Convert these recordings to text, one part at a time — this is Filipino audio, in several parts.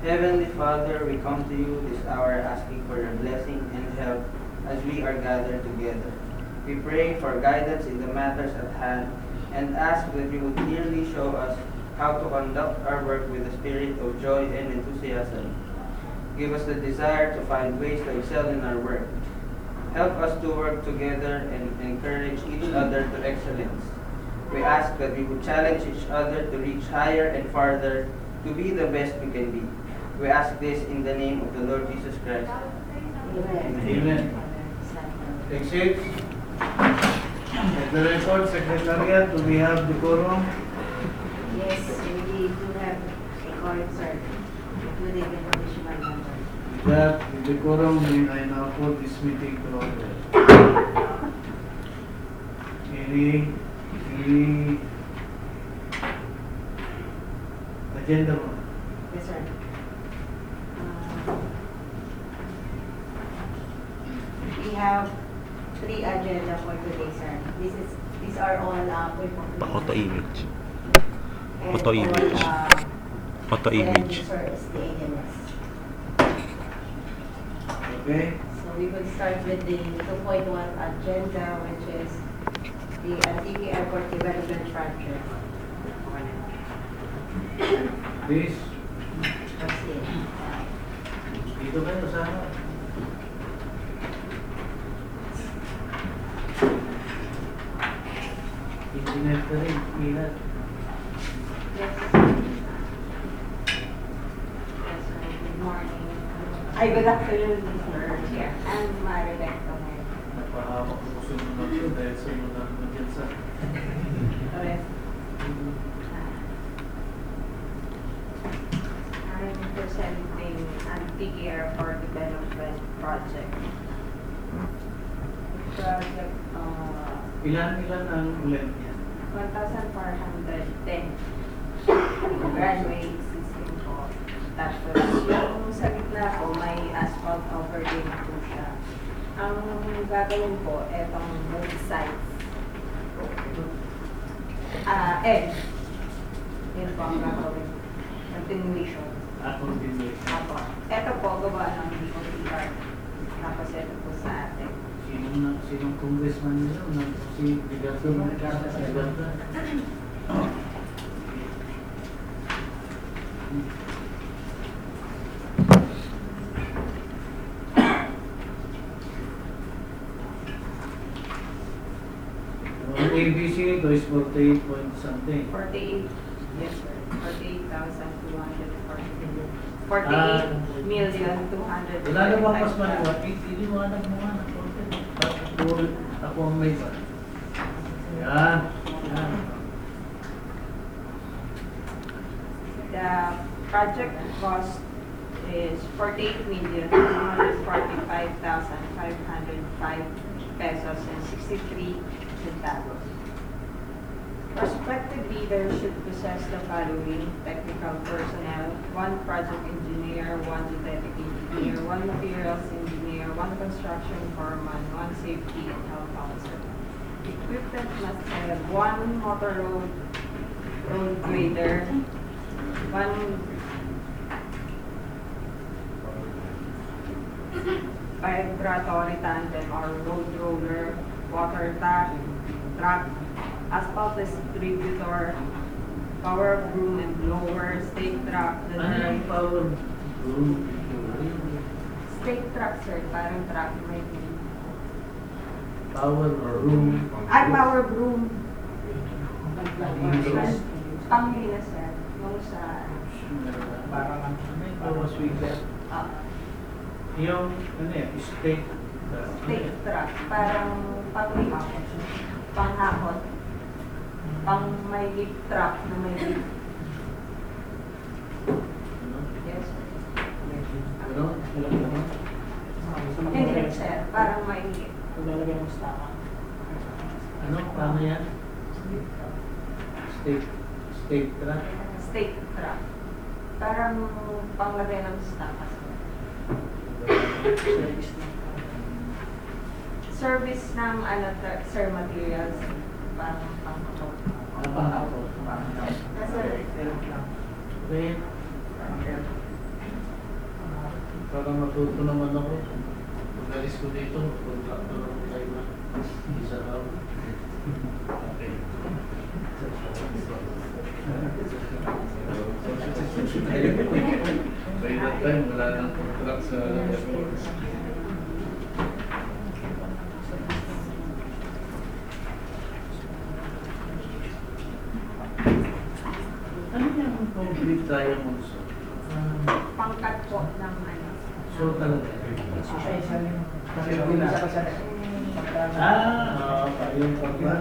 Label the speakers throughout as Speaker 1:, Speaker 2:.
Speaker 1: Heavenly Father, we come to you this hour asking for your blessing and help as we are gathered together. We pray for guidance in the matters at hand and ask that you would clearly show us how to conduct our work with a spirit of joy and enthusiasm. Give us the desire to find ways to excel in our work. Help us to work together and encourage each other to excellence. We ask that we would challenge each other to reach higher and farther, to be the best we can be. We ask this in the name of the Lord Jesus Christ.
Speaker 2: Amen. Amen. Take seats. At the record, Secretariat, do we have decorum?
Speaker 3: Yes, we do have a quorum, sir, including the additional member.
Speaker 2: With that, the decorum, I now call this meeting to order. Any agenda mo?
Speaker 3: Yes, sir. We have 3 agenda for today, sir. These are all
Speaker 4: Photo image.
Speaker 3: and
Speaker 4: Photo
Speaker 3: all,
Speaker 4: image. Photo image.
Speaker 3: sir, is the AMS.
Speaker 2: Okay.
Speaker 3: So we will start with the 2.1 agenda, which is the Antique Airport Development Project.
Speaker 2: Please,
Speaker 3: That's it.
Speaker 2: dito kayo sa ano? Internet ka rin, ilat.
Speaker 3: Yes. Yes, sir. Good morning. Ay, good afternoon, sir. Yeah, I'm Maribek Tomel.
Speaker 2: Napahawak ko sumunod yun dahil sumunod mo dyan sa...
Speaker 3: Correct. I'm presenting Antique Airport Development Project. Project,
Speaker 2: Ilan ang length niya?
Speaker 3: 1,410. Runway system po. Tapos yung sa gitna po, may asphalt overlay po siya. Ang gagawin po, etong both sides. N. Yun po ang gagawin. Continuation.
Speaker 2: Continuation.
Speaker 3: Apo. Ito po, gawa ng DOTR. Tapos ito po sa atin.
Speaker 2: Sinong congressman nila? Si Bigato na Bigato. Ang ABC nito is 48 point something.
Speaker 3: 48. Yes, sir. 48,240. 48,200,000.
Speaker 2: Wala na ba mas maliwa? Iliwanag mo nga ng konti. Ako ang may ba? Yan. Yan.
Speaker 3: The project cost is 48,245,505 pesos and 63 centavos. Prospective bidders should possess the following technical personnel: 1 project engineer, 1 genetic engineer, 1 materials engineer, 1 construction foreman, 1 safety and health officer. Equipment must have 1 motor road grader, 1 vibratory tandem or road roller, water truck, asphalt distributor, power broom and blower, stake truck,
Speaker 2: Ano yung power room?
Speaker 3: stake truck, sir, parang truck may
Speaker 2: Power room?
Speaker 3: power broom.
Speaker 2: Windows.
Speaker 3: Panglinas, sir. Yung sa,
Speaker 2: Parang ano yung power sweeper? Yung ano eh, stake.
Speaker 3: stake truck, parang panghakot. Pang may lift truck na may lift. Yes, sir.
Speaker 2: Ano?
Speaker 3: Hindi, sir. Parang may
Speaker 5: Lalagyan mo sa
Speaker 2: Ano? Paano yan? Stake truck?
Speaker 3: stake truck. Parang panglagay ng stock.
Speaker 5: service na.
Speaker 3: Service ng sir, materials. Parang pangkapot.
Speaker 2: Ano?
Speaker 3: Yes, sir.
Speaker 2: Wait. Para matuto naman ako. Pag-alis ko dito, contractor ako tayo na. Isa raw. Okay. By that time, wala nang contract sa airport. Ano yung complete diamonds?
Speaker 3: Pangkat po ng ano.
Speaker 2: So talaga. Yung pagka.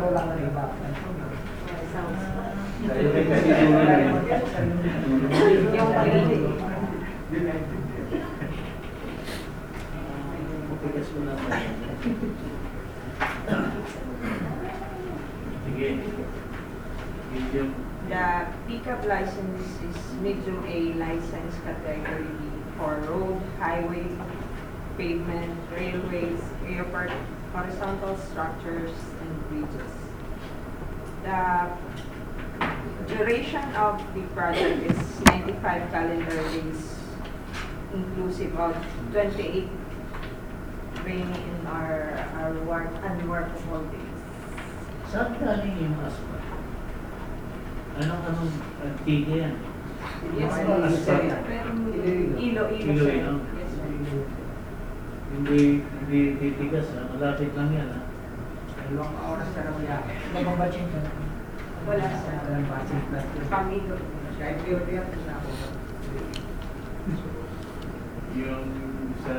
Speaker 3: Yung pili.
Speaker 2: Sige. Medium.
Speaker 3: The pickup license is medium A license category for road, highway, pavement, railways, airport, horizontal structures, and bridges. The duration of the project is 95 calendar days, inclusive of 28 rainy and our unworkable days.
Speaker 2: Saan galing yung asphalt? Anong tige yan?
Speaker 3: Yes,
Speaker 2: Ano,
Speaker 3: sir.
Speaker 2: asphalt?
Speaker 3: Ilo,
Speaker 2: Iloilo.
Speaker 3: Yes, sir.
Speaker 2: Hindi titigas, malapit lang yan.
Speaker 5: Dalawang oras ka naman yan. Nagbabatching ka na.
Speaker 3: Wala, sir.
Speaker 5: Nagbabatching ka.
Speaker 3: Pamilo.
Speaker 5: Kahit pure na ako.
Speaker 2: Yung sa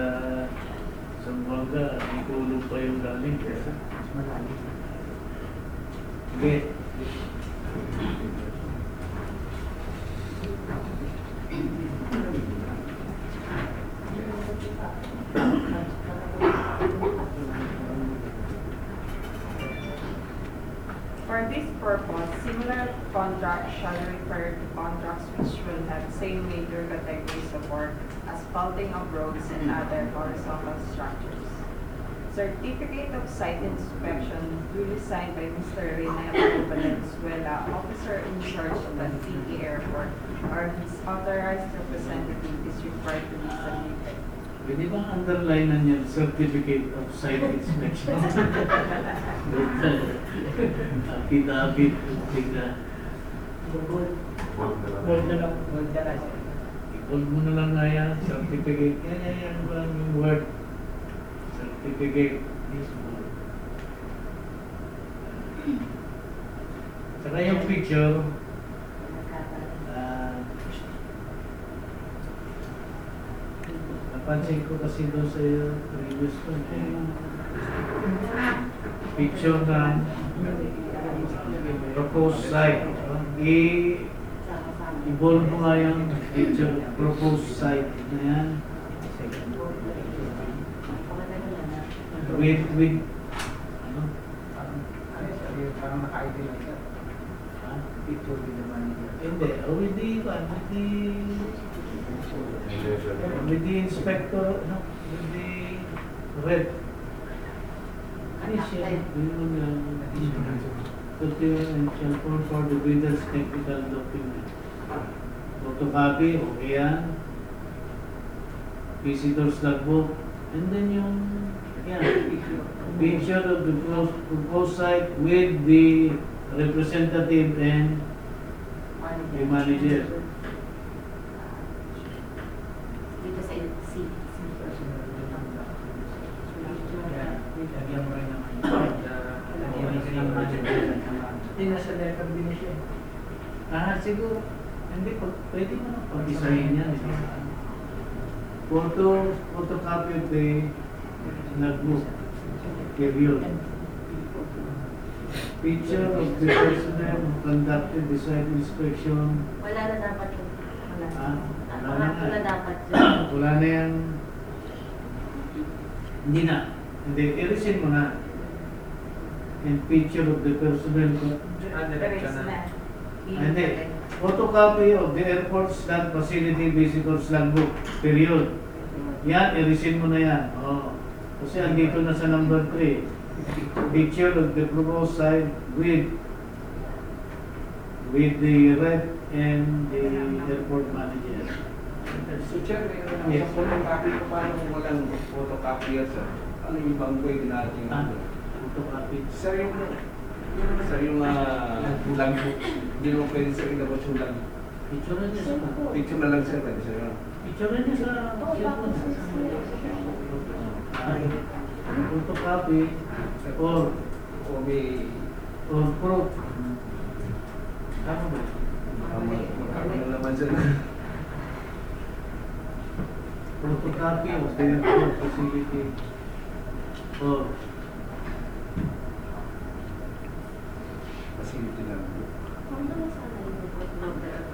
Speaker 2: Zamboanga, ikulo pa yung galing.
Speaker 5: Mas malalim.
Speaker 2: Okay.
Speaker 3: For this purpose, similar contracts shall refer to contracts which will have same major categories of work, asphalting of roads and other horizontal structures. Certificate of site inspection duly signed by Mr. Rene Valenzuela, officer in charge of the Antique Airport, or his authorized representative is required to be submitted.
Speaker 2: Pwede bang underline na niyan, certificate of site inspection? Kita-bit, tika.
Speaker 5: Gold na lang. Gold na lang.
Speaker 2: I-call mo na lang nga yan, certificate. Yan ba yung word? Certificate is word. Saka yung picture, napansin ko kasi doon sa previous ko, picture ng proposed site. I-bold mo nga yung picture, proposed site na yan. With, ano?
Speaker 5: Parang naka-ID lang siya. Picture with the manager.
Speaker 2: Hindi, with the inspector, no? With the red. Ano siya? Yun yung and shall form for the bidder's technical document. Photocopy, okay yan. Visitor's logbook. And then yung, yan, picture of the proposed site with the representative and the manager.
Speaker 6: Dito sa C.
Speaker 5: Lagyan mo rin naman. Lagyan mo rin ng manager. Hindi nasa letter din siya.
Speaker 2: Siguro, hindi, pwede mo na pag-isahin yan. Photocopy of the logbook. Period. Picture of the personnel who conducted the site inspection.
Speaker 6: Wala na dapat yun. Wala.
Speaker 2: Wala na.
Speaker 6: Wala dapat yun.
Speaker 2: Wala na yung... Hindi na. Hindi, i-resign mo na. And picture of the personnel.
Speaker 3: Diretso na.
Speaker 2: Hindi. Photocopy of the airport's land facility visitors logbook. Period. Yan, i-resign mo na yan. Oh. Kasi andito na sa number 3. Picture of the proposed site with the rep and the airport manager.
Speaker 5: So, Chair,
Speaker 2: Yes.
Speaker 5: sa photocopy ko, paano kung walang photocopy yan, sir? Ano yung ibang pwede natin?
Speaker 2: Photocopy.
Speaker 5: Sir, yung logbook, hindi mo pwede sa ilabas yung logbook.
Speaker 2: Picture na niya sa
Speaker 5: Picture na lang, sir, pwede sir.
Speaker 2: Picture na niya sa cellphone. Photocopy
Speaker 5: O may...
Speaker 2: or proof. Tama ba?
Speaker 5: Ano na naman, sir?
Speaker 2: Photocopy of the airport facility or
Speaker 5: Facility lang.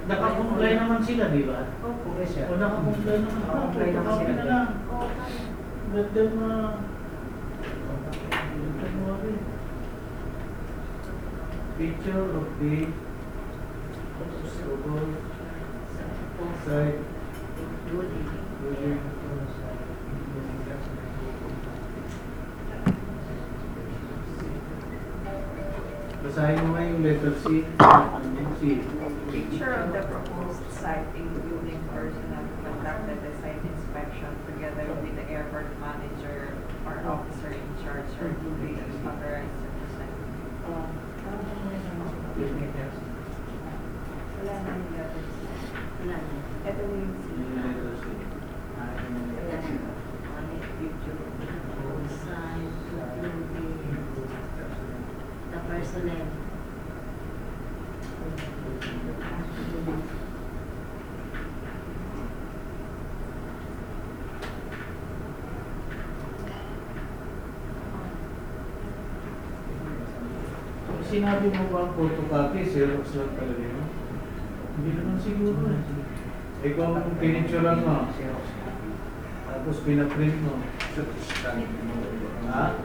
Speaker 2: nakakomply naman sila, di ba?
Speaker 6: Opo.
Speaker 5: Yes, sir.
Speaker 2: O nakakomply naman.
Speaker 5: Nakakomply naman
Speaker 2: Photocopy
Speaker 5: sila.
Speaker 2: na lang.
Speaker 6: Oo.
Speaker 2: Let them worry. Picture of the side building. Basahin mo nga yung letter C. C.
Speaker 3: Picture of the proposed site including personnel who conducted the site inspection together with the airport manager or officer in charge or duly authorized representative. Wala na yung letter C.
Speaker 6: Wala na.
Speaker 3: Ito yung C.
Speaker 2: Yung letter C.
Speaker 6: Wala na. Picture. Sign, including the personnel.
Speaker 2: Sinabi mo ba ang photocopy, Xerox lang talaga yun? Hindi naman siguro eh. Ikaw ang pinicturean mo, tapos pinaprint mo. Ha?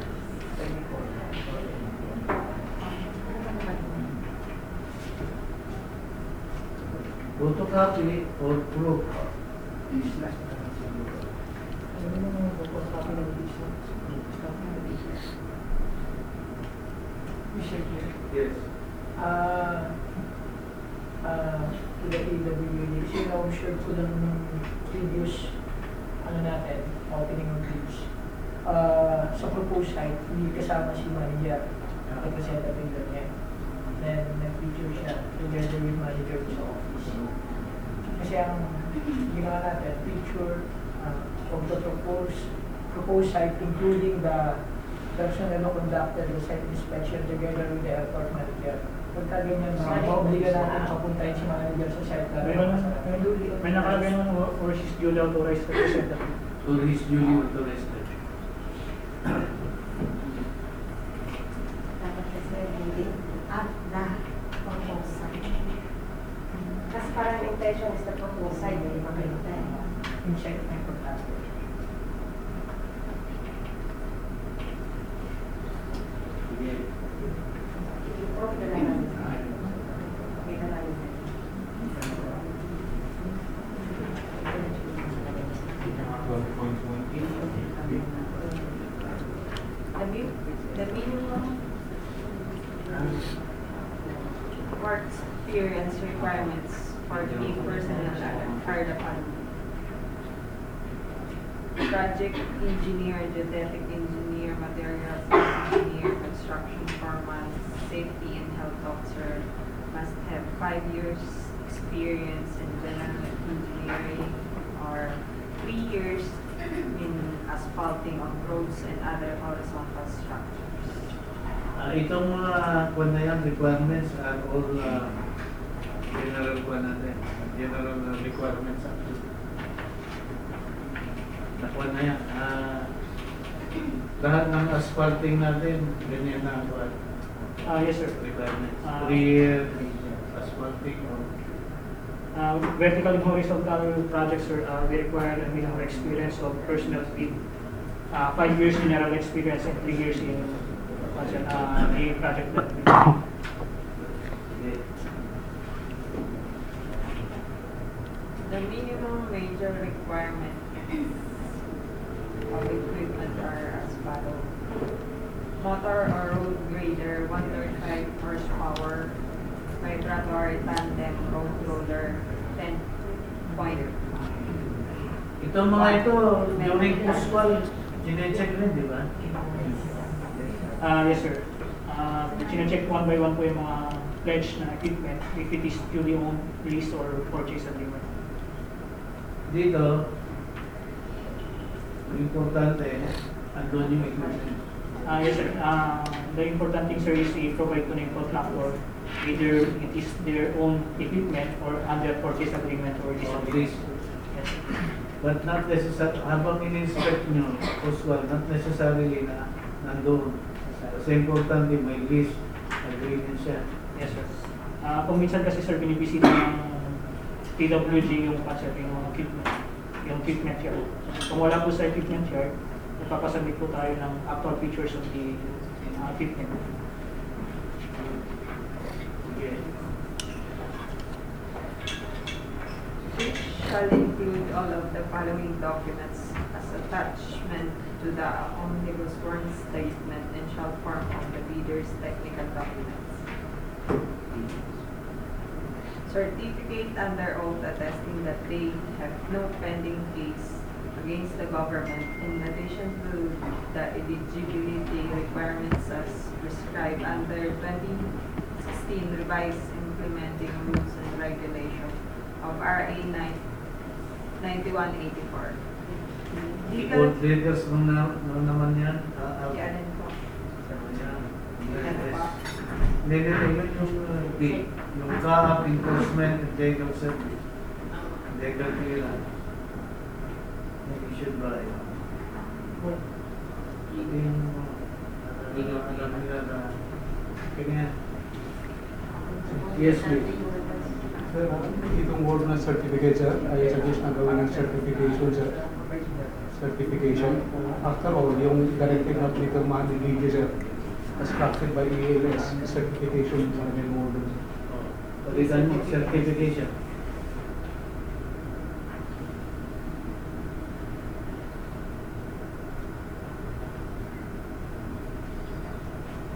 Speaker 2: Photocopy or proof? Yes.
Speaker 7: To the AWD, sinaw-share ko lang ng previous, natin, opening ng bids. Sa proposed site, hindi kasama si manager, representative lang niya. Then, nag-picture siya together with manager sa office. Kasi ang ginawa natin, picture of the proposed site, including the personnel who conducted the site inspection together with the airport manager. Pagka ganyan, obliga natin papuntahin si manager sa site natin.
Speaker 8: May nakalagay naman or she's duly authorized representative.
Speaker 2: Or his duly authorized.
Speaker 6: Dapat kasi hindi at the proposal. Kasi parang intention is the proposal, hindi maganda eh.
Speaker 7: In site na yung pagkasal.
Speaker 6: I-prove na lang. May nalalim na.
Speaker 3: The minimum work experience requirements for the personnel are the following. Project engineer, geodetic engineer, materials engineer, construction foreman, safety and health officer must have 5 years experience in general engineering or 3 years in asphalting of roads and other horizontal structures.
Speaker 2: Itong mga kwan na yan, requirements are all general kwan natin. General requirements actually. Nakuha na yan. Lahat ng asphalting natin, ganyan na kwan.
Speaker 8: Yes, sir.
Speaker 2: Requirements. 3 years asphalting.
Speaker 8: Vertical and horizontal projects we require a minimum experience of personal speed. 5 years general experience and 3 years in the project management.
Speaker 3: The minimum major requirement of equipment are as follows. Motor or road grader, 135 horsepower, vibratory tandem road loader, 10.5
Speaker 2: Itong mga ito, during post-call, chinecheck rin, di ba?
Speaker 8: Yes, sir. Chine-check one by one po yung mga pledge na equipment if it is duly owned, leased, or purchase agreement.
Speaker 2: Dito, importante, andun yung equipment.
Speaker 8: Yes, sir. The important thing, sir, is i-provide to ng contractor either it is their own equipment or under purchase agreement or lease
Speaker 2: Or
Speaker 8: agreement.
Speaker 2: lease.
Speaker 8: Yes, sir.
Speaker 2: But not necessarily, habang in-inspect nyo, post-call, not necessarily na nandun. Kasi importante, may lease agreement siya.
Speaker 8: Yes, sir. Kung minsan kasi, sir, binibisita ng TWG yung concept, yung equipment yard. Kung wala po sa equipment yard, nagpapasabit po tayo ng actual features of the equipment.
Speaker 2: Okay.
Speaker 3: Shall include all of the following documents as attachment to the omnibus warrant statement and shall form of the bidder's technical documents. Certificate under oath attesting that they have no pending case against the government in addition to the eligibility requirements as prescribed under 2016 revised implementing rules and regulations of RA 9184.
Speaker 2: Board leaders naman yan.
Speaker 3: Yan po. Yan po.
Speaker 2: Yung CAAP, enforcement, and legal service. Legal clearance. Issued by. Yes, please.
Speaker 9: Sir, itong word na certificate, sir, ay suggest na gawin ng certification, sir. Certification. After all, yung directive na pinirmahan ni DJ, sir, constructed by EALS, certification sa main word.
Speaker 2: Palitan mo, certification.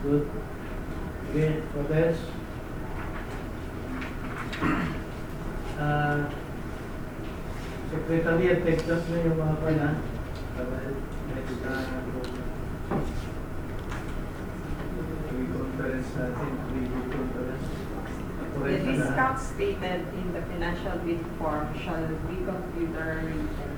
Speaker 2: Good. Okay, what else? Secretary at Texas na yung mga pala. Next conference natin, video conference.
Speaker 3: The discount stated in the financial bid form shall be computer written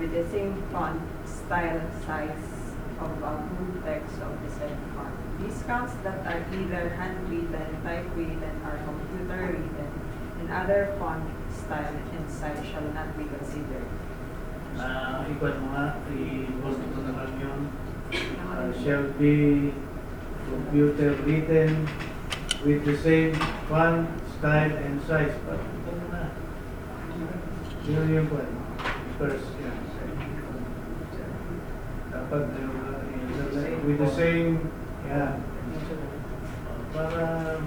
Speaker 3: with the same font, style, size of a full text of the said font. Discounts that are either handwritten, typewritten, or computer written in other font, style, and size shall not be considered.
Speaker 2: Ikot mo nga, i-post ko na lang yun. Shall be computer written with the same font, style, and size. Parang ito mo na. Yun yung po. First, yan. Dapat with the same, yan. Para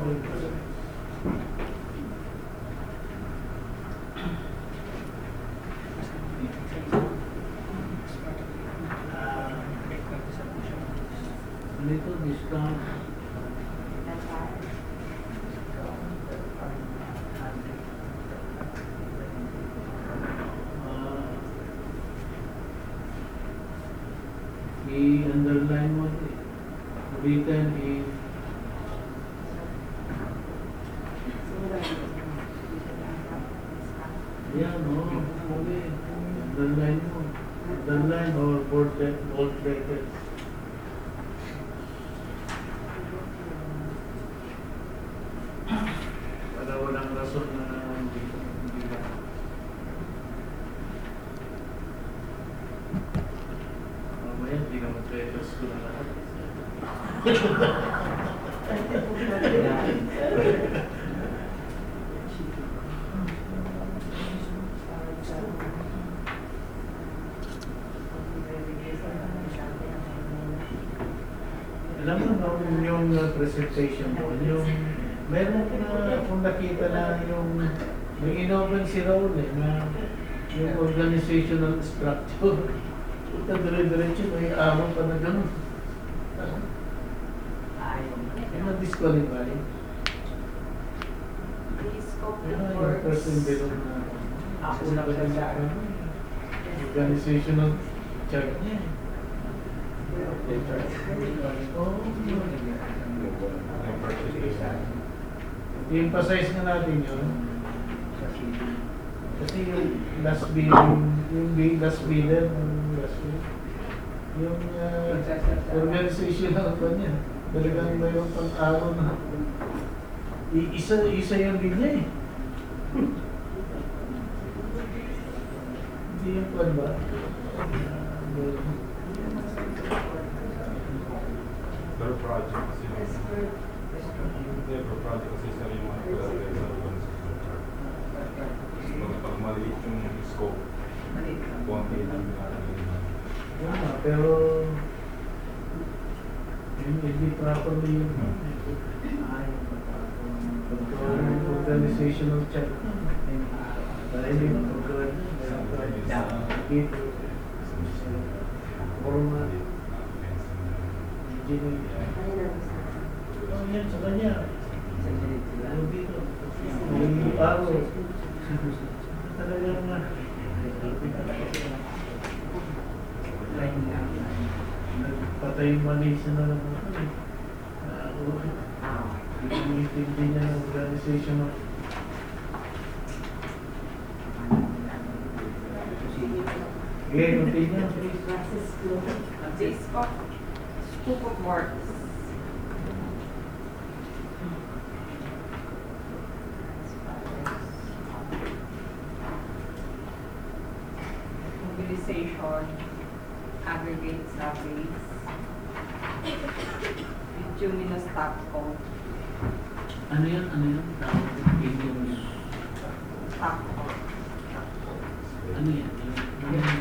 Speaker 2: little discount. I-underline mo written in yan, okay. Underline mo. Underline or bold letters. Para walang rason na hindi ba. Mamaya, hindi na mag-letters ko na lahat. Alam mo yung presentation mo, yung meron na kung nakita na yung may inopen si Raul na yung organizational structure. Ito dire-diretso may araw pa na gano'n. Yung na-disqualify.
Speaker 3: The scope of
Speaker 2: Yung
Speaker 3: works.
Speaker 2: person below na
Speaker 7: Ako lang sa
Speaker 2: Organizational chart niya. I-emphasize nga natin yun. Kasi yung last bidding, yung last bidder, yung organizational pa niya. Talagang mayroon pang araw na. Isa yung din niya eh. Hindi yung plan ba?
Speaker 10: Per project kasi per project kasi sa yung mga kailangan sa organization chart. Pag maliit yung scope, konti lang
Speaker 2: Pero hindi properly yung organizational chart. Dahil yung format, engineering. Yan sa kanya. Ano dito? May araw. Talagang patay mali siya na lang ako eh. Hindi niya ng organization of continue.
Speaker 3: Scoop of works. Mobilization, aggregate surveys, bituminous top coat.
Speaker 2: Ano yun?
Speaker 3: Top coat.
Speaker 2: Ano yan?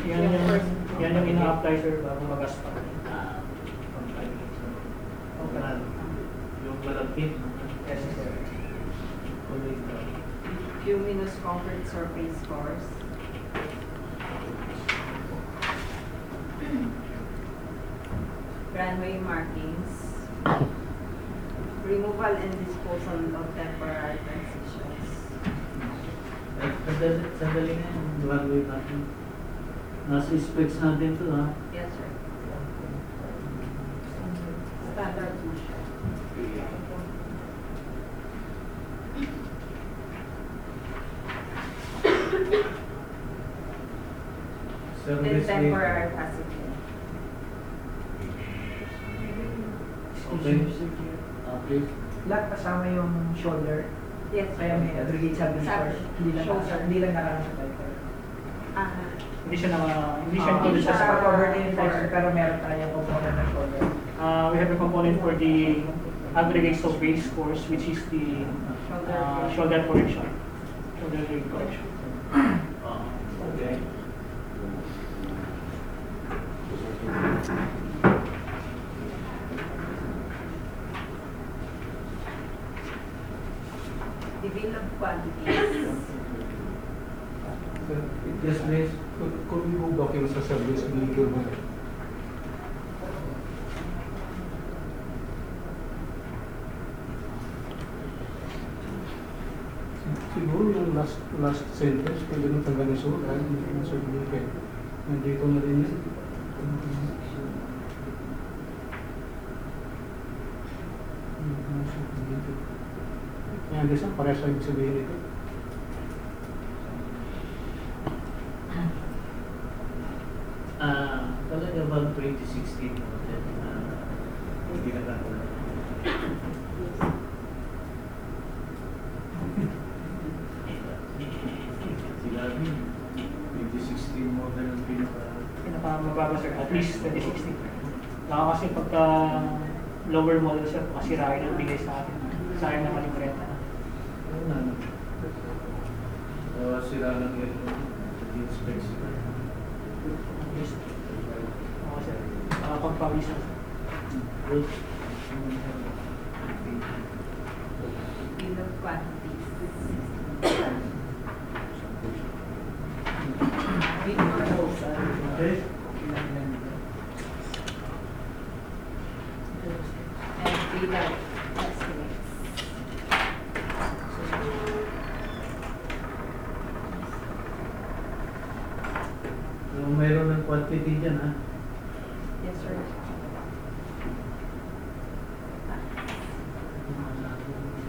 Speaker 8: Yan yung ina-apply sir bago mag-aspa.
Speaker 2: Yung malapit.
Speaker 8: Yes sir.
Speaker 3: Bituminous concrete surface course. Runway markings. Removal and disposal of temporary transitions.
Speaker 2: Sandali nga yung runway natin. Nasa specs natin to ha.
Speaker 3: Yes, sir. Standard issue. And
Speaker 2: Service
Speaker 3: temporary facility.
Speaker 2: Okay. Please.
Speaker 7: Lahat kasama yung shoulder.
Speaker 3: Yes,
Speaker 7: Kaya may aggregate subdivision. Hindi lang nakaroon sa title.
Speaker 8: Hindi siya included
Speaker 7: Siya
Speaker 8: sa
Speaker 7: sa cover din yung title, pero meron tayong component ng shoulder.
Speaker 8: we have a component for the aggregate of base course, which is the shoulder correction. Shoulder grade correction.
Speaker 2: Okay.
Speaker 3: Develop quantities.
Speaker 2: Yes, please.
Speaker 9: Could we go back yung sa service vehicle mo? Siguro yung last sentence, pwede nung taga-nasulan, yung service vehicle. Nandito na rin yun. Yan, guys, parehas sa ibig sabihin ito.
Speaker 2: Talaga bang 2016 model na hindi na nakulang? Sinabi, 2016 model ang
Speaker 8: Pinakamababa sir, at least 2016. Baka kasi pagka lower model sir, masirain ang bigay sa akin. Sayang naman yung renta na.
Speaker 2: Sila lang yun. Specs sila.
Speaker 8: Yes. Oo sir. Pagpawisan.
Speaker 3: Develop quantities.
Speaker 2: Okay?
Speaker 3: And develop estimates.
Speaker 2: Yung may quantity dyan, ha?
Speaker 3: Yes, sir.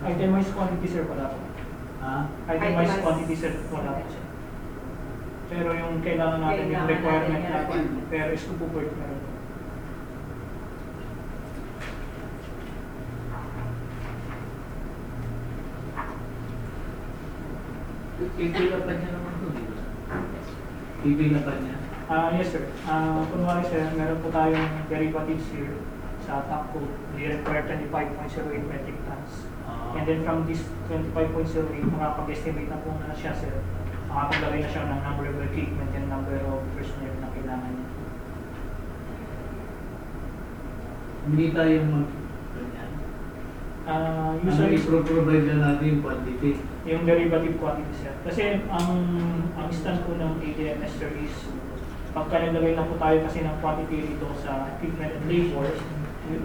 Speaker 8: Itemized quantity, sir, wala po.
Speaker 2: Ha?
Speaker 8: Itemized
Speaker 3: Itemized.
Speaker 8: quantity, sir, wala po, sir. Pero yung kailangan natin, yung
Speaker 3: Kailangan
Speaker 8: requirement
Speaker 3: natin,
Speaker 8: natin,
Speaker 3: yeah.
Speaker 8: pero is to meron po.
Speaker 2: Pipila pa niya naman ito, di ba? Pipila pa niya.
Speaker 8: Yes, sir. Kunwari, sir, meron po tayong derivatives here sa top code. They require 25.08 metric tons. And then from this 25.08, makapag-estimate na po na siya, sir. Makapaglagay na siya ng number of equipment and number of personnel na kailangan niya.
Speaker 2: Hindi tayo mag... ganyan.
Speaker 8: Usually,
Speaker 2: i-provide na natin yung quantity.
Speaker 8: yung derivative quantity, sir. Kasi ang stand po ng ADMS, sir, is pagka naglagay na po tayo kasi ng quantity dito sa equipment and labor,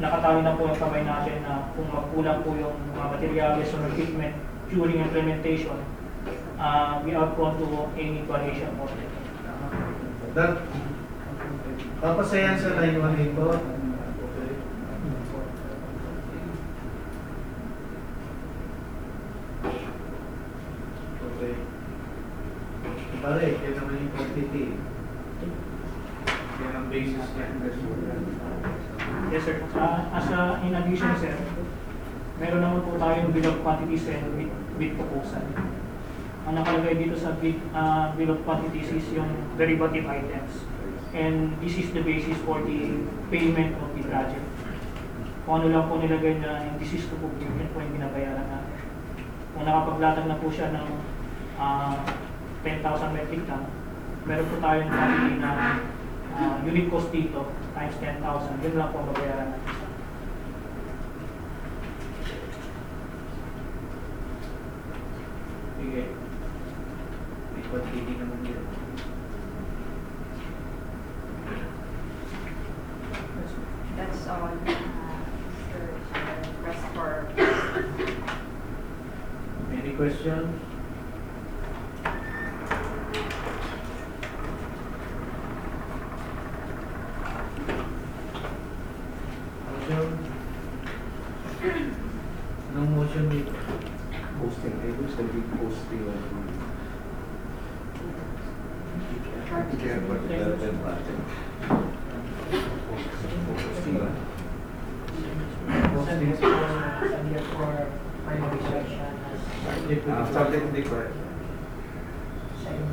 Speaker 8: nakatali na po yung kamay natin na kung magkulang po yung mga materials or equipment during implementation, we are prone to any variation po.
Speaker 2: That, papasayan sa line 1 ito. Okay. Okay. Pare, yan naman yung quantity. Yan ang basis niya.
Speaker 8: Yes, sir. In addition, sir, meron naman po tayong bill of quantities and bid proposal. Ang nakalagay dito sa bill of quantities is yung derivative items. And this is the basis for the payment of the project. Kung ano lang po nilagay na yung this is to procurement po yung binabayaran natin. Kung nakapaglatag na po siya ng 10,000 metric ton, meron po tayong quantity na unit cost dito times 10,000. Yun lang po ang babayaran natin.
Speaker 2: Sige. May quantity naman dito.
Speaker 3: That's all, sir. Request for...
Speaker 2: Any questions? Motion? Anong motion dito?
Speaker 11: Posting. I wish that we posting on airport development project. Posting on.
Speaker 7: Send it for finalization as
Speaker 11: Subject to the correct.
Speaker 7: second.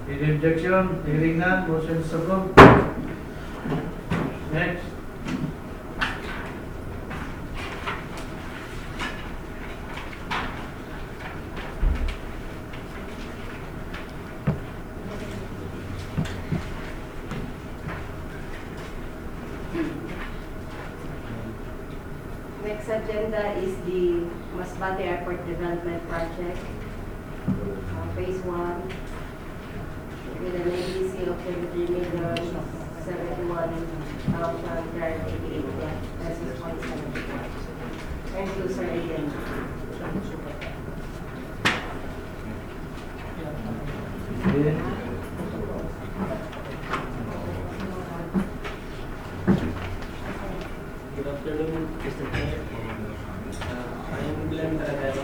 Speaker 2: Any objection? Hearing none, motion is approved. Next.
Speaker 6: Next agenda is the Masbate Airport Development Project, Phase 1, with an ABC of 23,071,388 pesos, 0.71. Thank you, sir, again.
Speaker 2: Yeah.
Speaker 12: Good afternoon, Mr. Chair. I am Glenn Taradero,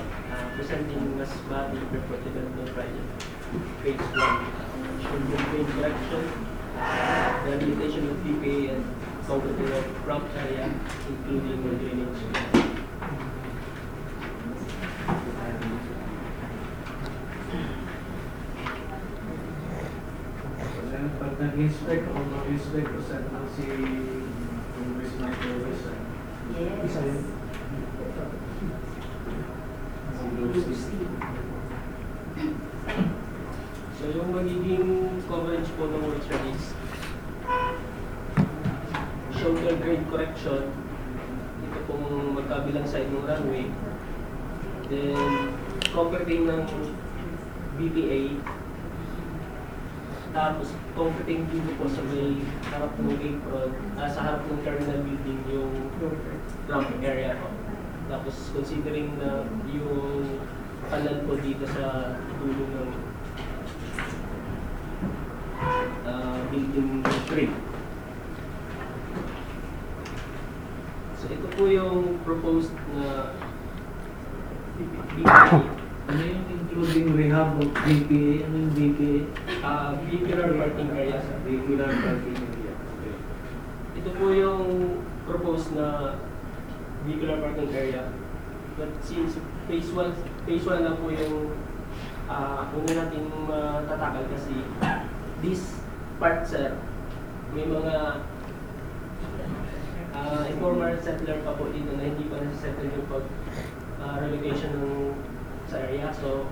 Speaker 12: presenting Masbate Airport Development Project, Phase 1. Main correction, rehabilitation of PPA and concrete of ramp area, including the drainage.
Speaker 2: Pag nag-inspect o mag-inspect ko sa si Congressman Torres,
Speaker 6: Yes.
Speaker 2: isa yun. Si Lucy.
Speaker 12: So yung magiging coverage po ng work is shoulder grade correction, ito pong magkabilang side ng runway, then concreting ng BPA, tapos concreting dito po sa may harap ng apron, sa harap ng terminal building yung ramp area po. Tapos considering na yung kanal po dito sa dulo ng Building 3. So ito po yung proposed na BPA.
Speaker 2: Ano yung including rehab of BPA? Ano yung BPA?
Speaker 12: Vehicular parking area.
Speaker 2: Vehicular parking area. Okay.
Speaker 12: Ito po yung proposed na vehicular parking area. But since phase 1 na po yung una natin tatakal kasi this part, sir, may mga informal settler pa po dito na hindi pa nasa-settle yung relocation ng sa area. So,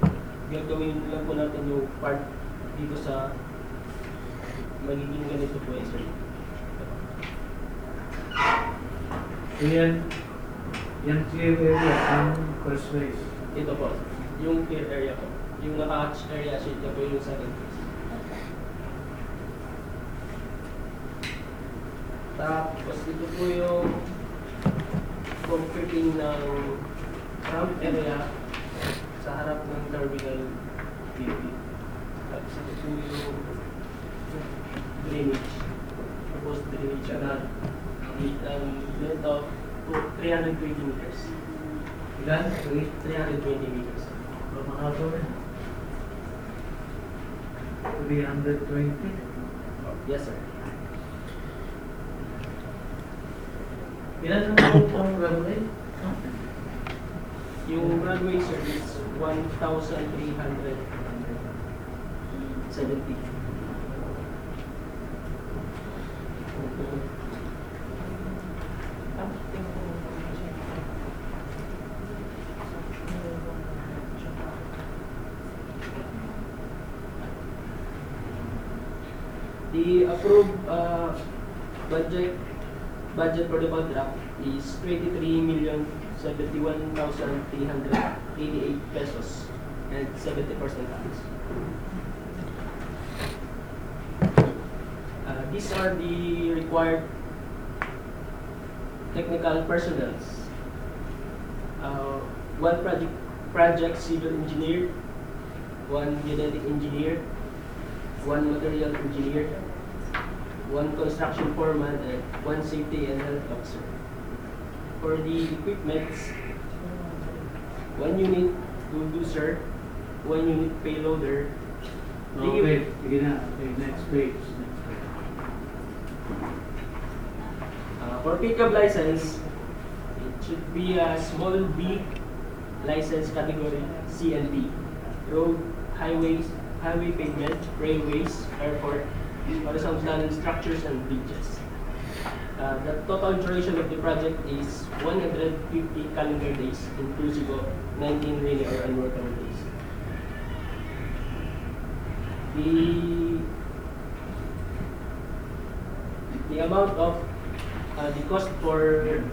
Speaker 12: gagawin lang po natin yung part dito sa magiging ganito po, sir.
Speaker 2: So yan clear area ang first phase.
Speaker 12: Ito po, yung clear area po. Yung naka-hatch area, so ito po yung second phase. Tapos ito po yung concreting ng ramp area sa harap ng terminal BP. Tapos ito po yung drainage. Proposed drainage na length of 320 meters.
Speaker 2: Ilan?
Speaker 12: 320 meters.
Speaker 2: So, mga rin. 320.
Speaker 12: Yes, sir.
Speaker 2: Ilan ang runway?
Speaker 12: Yung runway, sir, is 1,370. The approved budget for the contract is 23,071,388 pesos and 70% tax. These are the required technical personnel. One project civil engineer, one genetic engineer, one material engineer, one construction foreman, and one safety and health officer. For the equipments, one unit bulldozer, one unit payloader.
Speaker 2: Okay, sige na. Okay, next page.
Speaker 12: For pickup license, it should be a small B license category C and D. Road, highways, highway pavement, railways, airport, horizontal structures and bridges. The total duration of the project is 150 calendar days, inclusive of 19 rainy or unworkable days. The amount of the cost for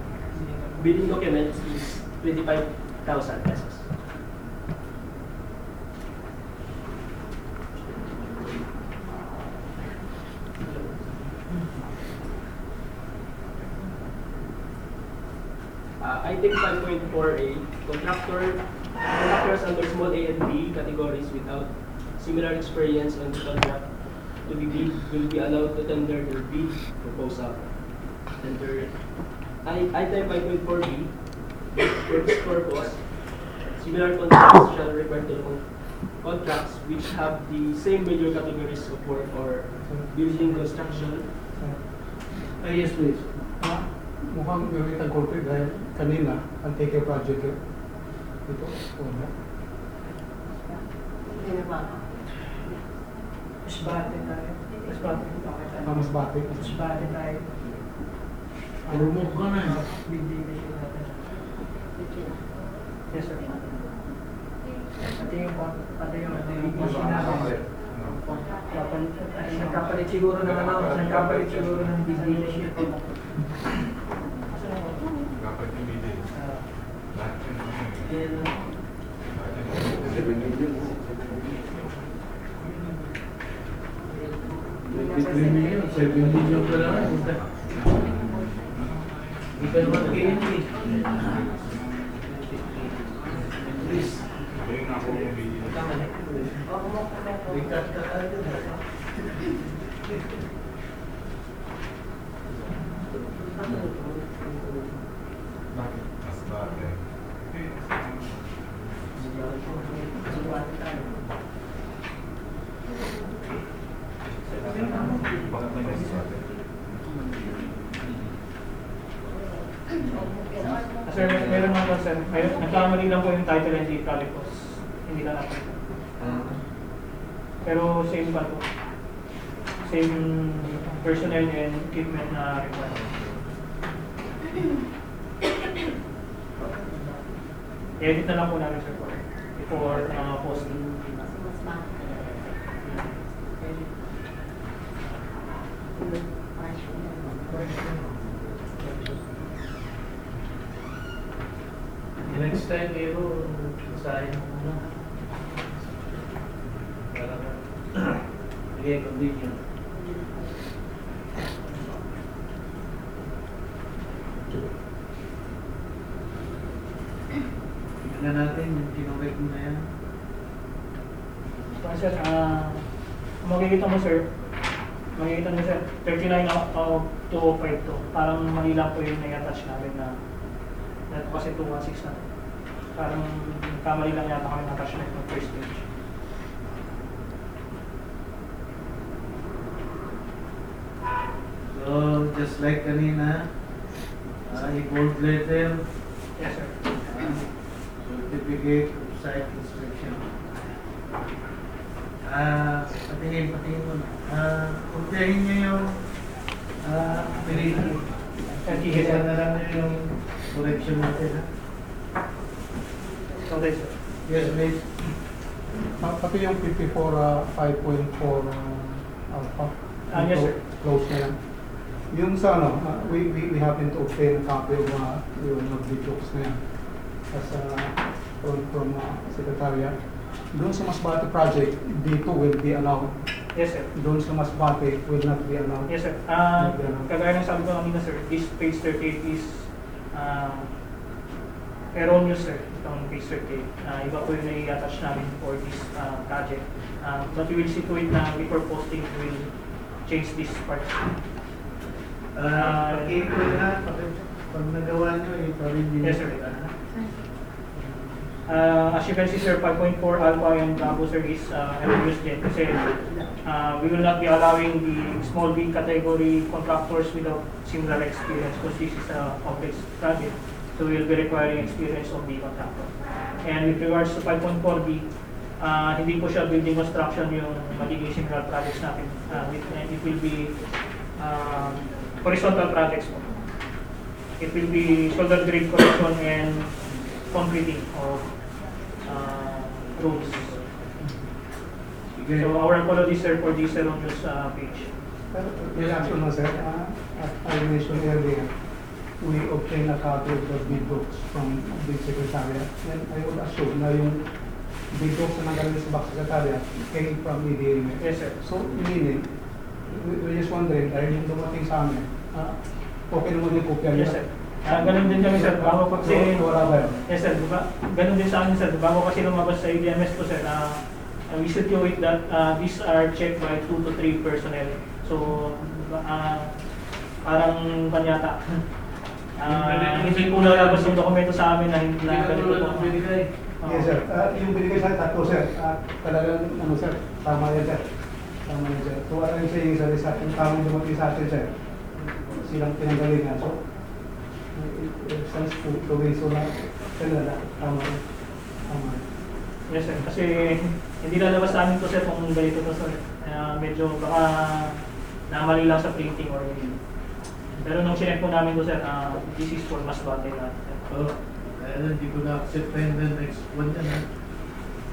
Speaker 12: bidding documents is 25,000 pesos. Item 5.4A, contractors under small A and B categories without similar experience on the contract to be bid will be allowed to tender their bid proposal. Item 5.4B, for this purpose, similar contracts shall refer to contracts which have the same major categories of work or building construction.
Speaker 2: Yes, please.
Speaker 9: Mukhang gamit ang corporate dahil kanina, ang take-care project yun. Ito, wala.
Speaker 7: Mas bate tayo. Mas bate tayo.
Speaker 9: Mas bate.
Speaker 7: Mas bate tayo.
Speaker 2: Marunong ka na.
Speaker 7: Bigay na siya natin. Yes, sir. Pati yung machine natin. Nagkapalit siguro ng nagkapalit siguro ng bigay na siya.
Speaker 10: Dapat yung meeting. Lahat yun.
Speaker 11: 7 million.
Speaker 2: 23 million, 7 million ka lang. Hindi ka naman kinig. Please.
Speaker 10: Yung ako yung meeting.
Speaker 2: Rikat ka tayo.
Speaker 10: Mas bagay. Bakit may mas bagay?
Speaker 8: Sir, meron lang po sir. Nagkamali lang po yung title and the calicos. Hindi lang natin. Pero same pa po. Same personnel and equipment na required. I-edit na lang po namin sir for posting.
Speaker 2: Next time, Ero, basahin mo muna. Para bigay continue. Tingnan natin yung kinokek mo na yan.
Speaker 8: So, sir, makikita mo sir, 39 out of 205 parang mali lang po yung nai-attach namin na kasi 216 na. Parang kamali lang yata kami ng attachment ng first page.
Speaker 2: So, just like kanina, i-bold letter,
Speaker 8: Yes sir.
Speaker 2: certificate of site inspection. Patingin mo na. Kumpiyahin nyo yung pinili. Kikisa na lang nyo yung correction natin, ha?
Speaker 8: Okay sir.
Speaker 2: Yes, please.
Speaker 9: Pati yung 54 5.4 alpha.
Speaker 8: Yes, sir.
Speaker 9: Close na yan. Yung sa ano, we happen to obtain a copy of yung notebooks na yan. As from Secretariat. Doon sa Masbate project, dito will be allowed.
Speaker 8: Yes sir.
Speaker 9: Doon sa Masbate will not be allowed.
Speaker 8: Yes sir. Kagaya ng sabi ko kanina sir, this page 38 is erroneous sir, itong page 38. Iba po yung nai-attach namin for this project. But we will see to it na before posting, we will change this part.
Speaker 2: Pag-ito na, pag nagawa nyo, ito rin din.
Speaker 8: Yes sir. As you can see sir, 5.4 alpha and bravo sir is erroneous din kasi we will not be allowing the small B category contractors without similar experience because this is a complex project. So we will be requiring experience of the contractor. And with regards to 5.4B, hindi po siya building construction yung magiging similar projects natin. It will be horizontal projects po. It will be shoulder grade correction and concreting of roads. So our apologies sir for this erroneous page.
Speaker 9: Yes, actually, sir. As I mentioned earlier, we obtain a copy of the bid books from the Secretariat. And I would assume na yung bid books na nanggaling sa back Secretariat came from EDA.
Speaker 8: Yes sir.
Speaker 9: So, meaning, we're just wondering, dahil yung dumating sa amin, okay naman yung kopya
Speaker 8: Yes sir. Ganun din kami sir, bago po kasi,
Speaker 9: wala ba yun?
Speaker 8: yes sir, ganun din sa amin sir, bago kasi lumabas sa ADMS po sir, we should do it that these are checked by 2 to 3 personnel. So, parang kanyata. Hindi po lalabas yung dokumento sa amin na ganito po.
Speaker 9: Yes sir. Yung binigay sa tatlo sir, talagang ano sir, tama yan sir. Tama yan sir. So what I'm saying sir, is yung tamang dumating sa atin sir, silang pinanggalingan. So, it stands to way so na sila na tama yan. Tama yan.
Speaker 8: Yes sir, kasi hindi lalabas sa amin to sir kung ganito to sir. Medyo baka namali lang sa printing or yun. Pero nung sinek po namin to sir, this is for Masbate na.
Speaker 2: So, kaya hindi ko na-accept pa yung next one yan, ha?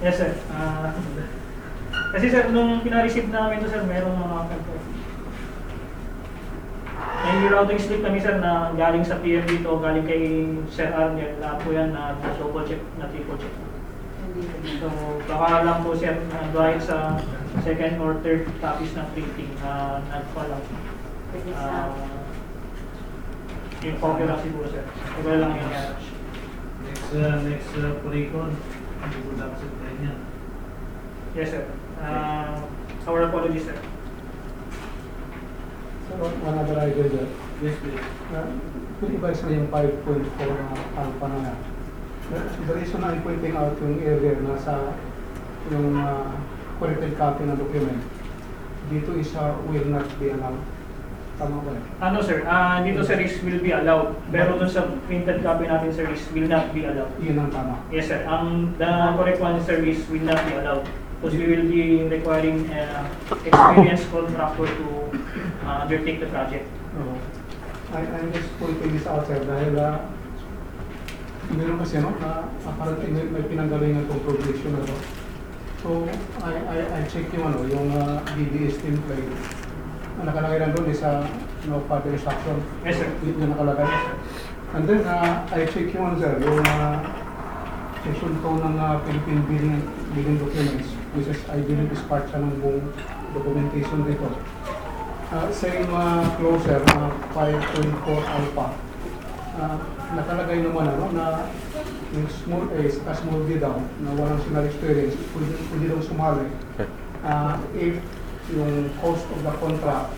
Speaker 8: Yes sir. Kasi sir, nung pina-receive namin to sir, merong mga kanto. May routing slip kami sir na galing sa PM dito, galing kay Sir Arnel. Lahat po yan na double check, na triple check. So, baka lang po sir, dahil sa second or third copies ng printing na nagpa-lang. Yung copy lang siguro sir. Iba lang yung attach.
Speaker 2: Next pre-con, hindi ko na-accept pa yan.
Speaker 8: Yes sir. Our apologies sir.
Speaker 9: So one other idea that
Speaker 2: Yes, please.
Speaker 9: Kung iba sa yung 5.4 na alpha na yan. The reason I'm pointing out yung area na sa yung corrected copy ng document, dito is will not be allowed. Tama ba?
Speaker 8: Ano sir, dito sir is will be allowed. Pero dun sa printed copy natin sir is will not be allowed.
Speaker 9: Yun ang tama.
Speaker 8: Yes sir, the correct one sir is will not be allowed. Because we will be requiring experienced contractor to undertake the project.
Speaker 9: I'm just pointing this out sir dahil meron kasi na apparently may pinanggalingan itong projection na to. So, I check yung yung DDS template. Ang nakalagay lang doon is no further instruction.
Speaker 8: Yes sir.
Speaker 9: Yung nakalagay.
Speaker 8: Yes sir.
Speaker 9: And then, I check yung sir, yung section 2 ng Philippine Building Documents, which is, I believe is part siya ng buong documentation dito. Same closer, 5.4 alpha. Nakalagay naman na yung small A sa small B daw na walang sinal experience, pwede daw sumali if yung cost of the contract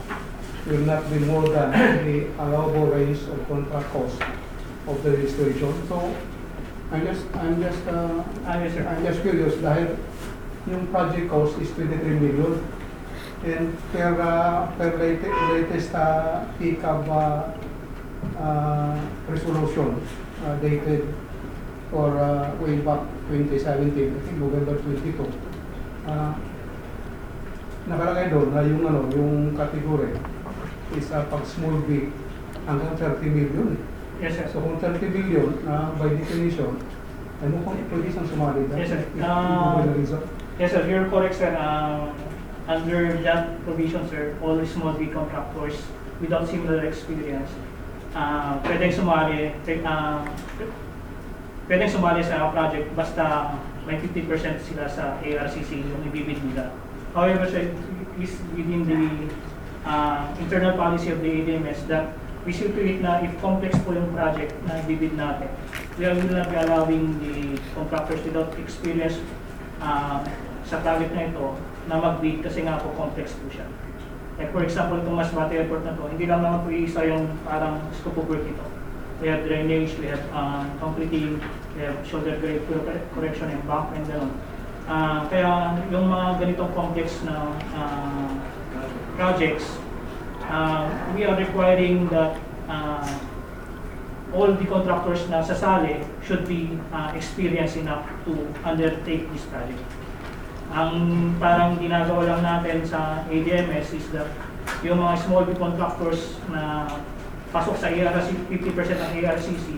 Speaker 9: will not be more than the allowable range of contract cost of the registration. So, I'm just curious dahil yung project cost is 23 million and per latest CAAP resolution dated for way back 2017, I think November 22. Nakalagay doon na yung category is pag small B hanggang 30 million.
Speaker 8: Yes sir.
Speaker 9: So kung 30 million by definition, ano kung pwede isang sumali dahil?
Speaker 8: Yes sir. Yes sir, you're correct sir. Under that provision sir, all small B contractors without similar experience pwedeng sumali sa project basta may 50% sila sa ARCC yung ibibid nila. However, sir, is within the internal policy of the ADMS that we see to it na if complex po yung project na ibibid natin, we will not be allowing the contractors without experience sa project na ito na mag-bid kasi nga po complex po siya. Like for example, itong Masbate Airport na to, hindi lang naman po isa yung parang scope of work ito. We have drainage, we have concreting, we have shoulder grade correction and bank and gano'n. Kaya yung mga ganitong complex na projects, we are requiring that all the contractors na sasali should be experienced enough to undertake this project. Ang parang ginagawa lang natin sa ADMS is that yung mga small contractors na pasok sa ARCC, 50% ng ARCC,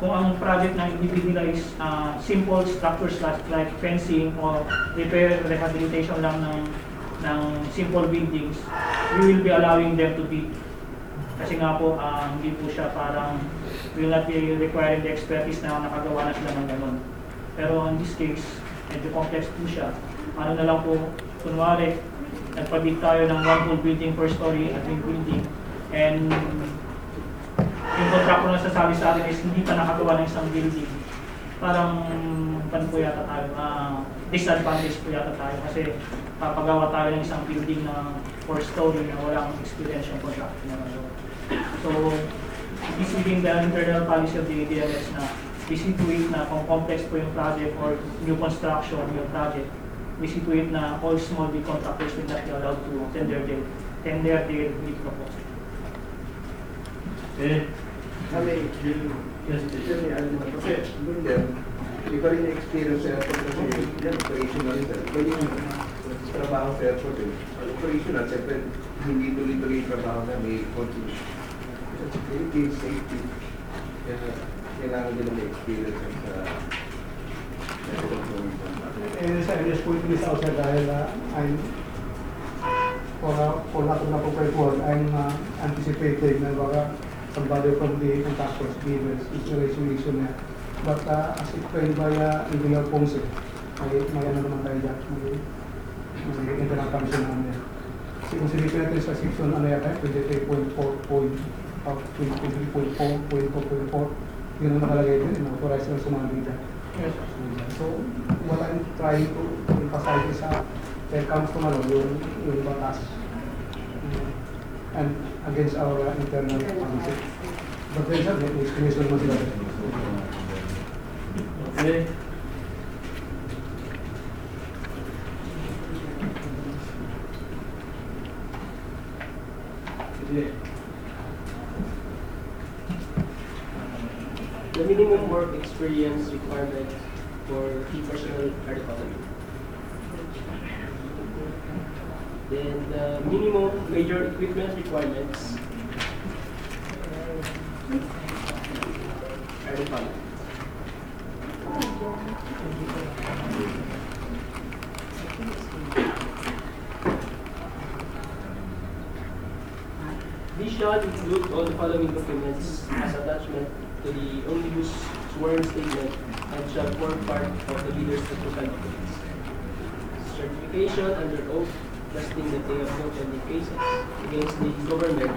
Speaker 8: kung ang project na ibibig nila is simple structures like fencing or repair, rehabilitation lang ng simple buildings, we will be allowing them to bid. Kasi nga po, hindi po siya parang will not be requiring the expertise na nakagawa na sila ng ganun. Pero in this case, medyo complex po siya. Ano na lang po, kunwari, nagpabid tayo ng one whole building, first story, admin building, and yung contractor na sasali sa atin is hindi pa nakagawa ng isang building. Parang, pan po yata tayo, disadvantage po yata tayo kasi papagawa tayo ng isang building na first story na walang experience yung contractor na nagawa. So, it is within the internal policy of the ADMS na we see to it na kung complex po yung project or new construction yung project, we see to it na all small big contractors will not be allowed to tender their bid proposal.
Speaker 11: Kami, kasi doon yan, iba rin yung experience sa airport kasi yan, operational rin sir. Iba yung trabaho sa airport eh. Operational, siyempre, hindi tuloy-tuloy yung trabaho na may contribution. Security, safety, kaya kailangan din may experience sa
Speaker 9: And I'm just pointing this out sir dahil I'm for lack of na pagpaport, I'm anticipating na baka somebody from the contractors gives is resolution niya. But as explained by Engineer Ponce, may ano naman tayo dyan, may internal commission naman yan. Kung silipin natin sa section ano yata, 23.4.2.4, yun ang nakalagay din, authorized na sumali dyan.
Speaker 8: Yes.
Speaker 9: So, what I'm trying to emphasize is when it comes to yung batas. and against our internal policy. But then sir, may explanation naman sila.
Speaker 2: Okay. Sige.
Speaker 12: The minimum work experience requirement for key personnel are the following. Then the minimum major equipment requirements are the following. These shall include all the following documents as attachment to the omnibus sworn statement and shall form part of the leader's technical documents. Certification under oath trusting that they have no pending cases against the government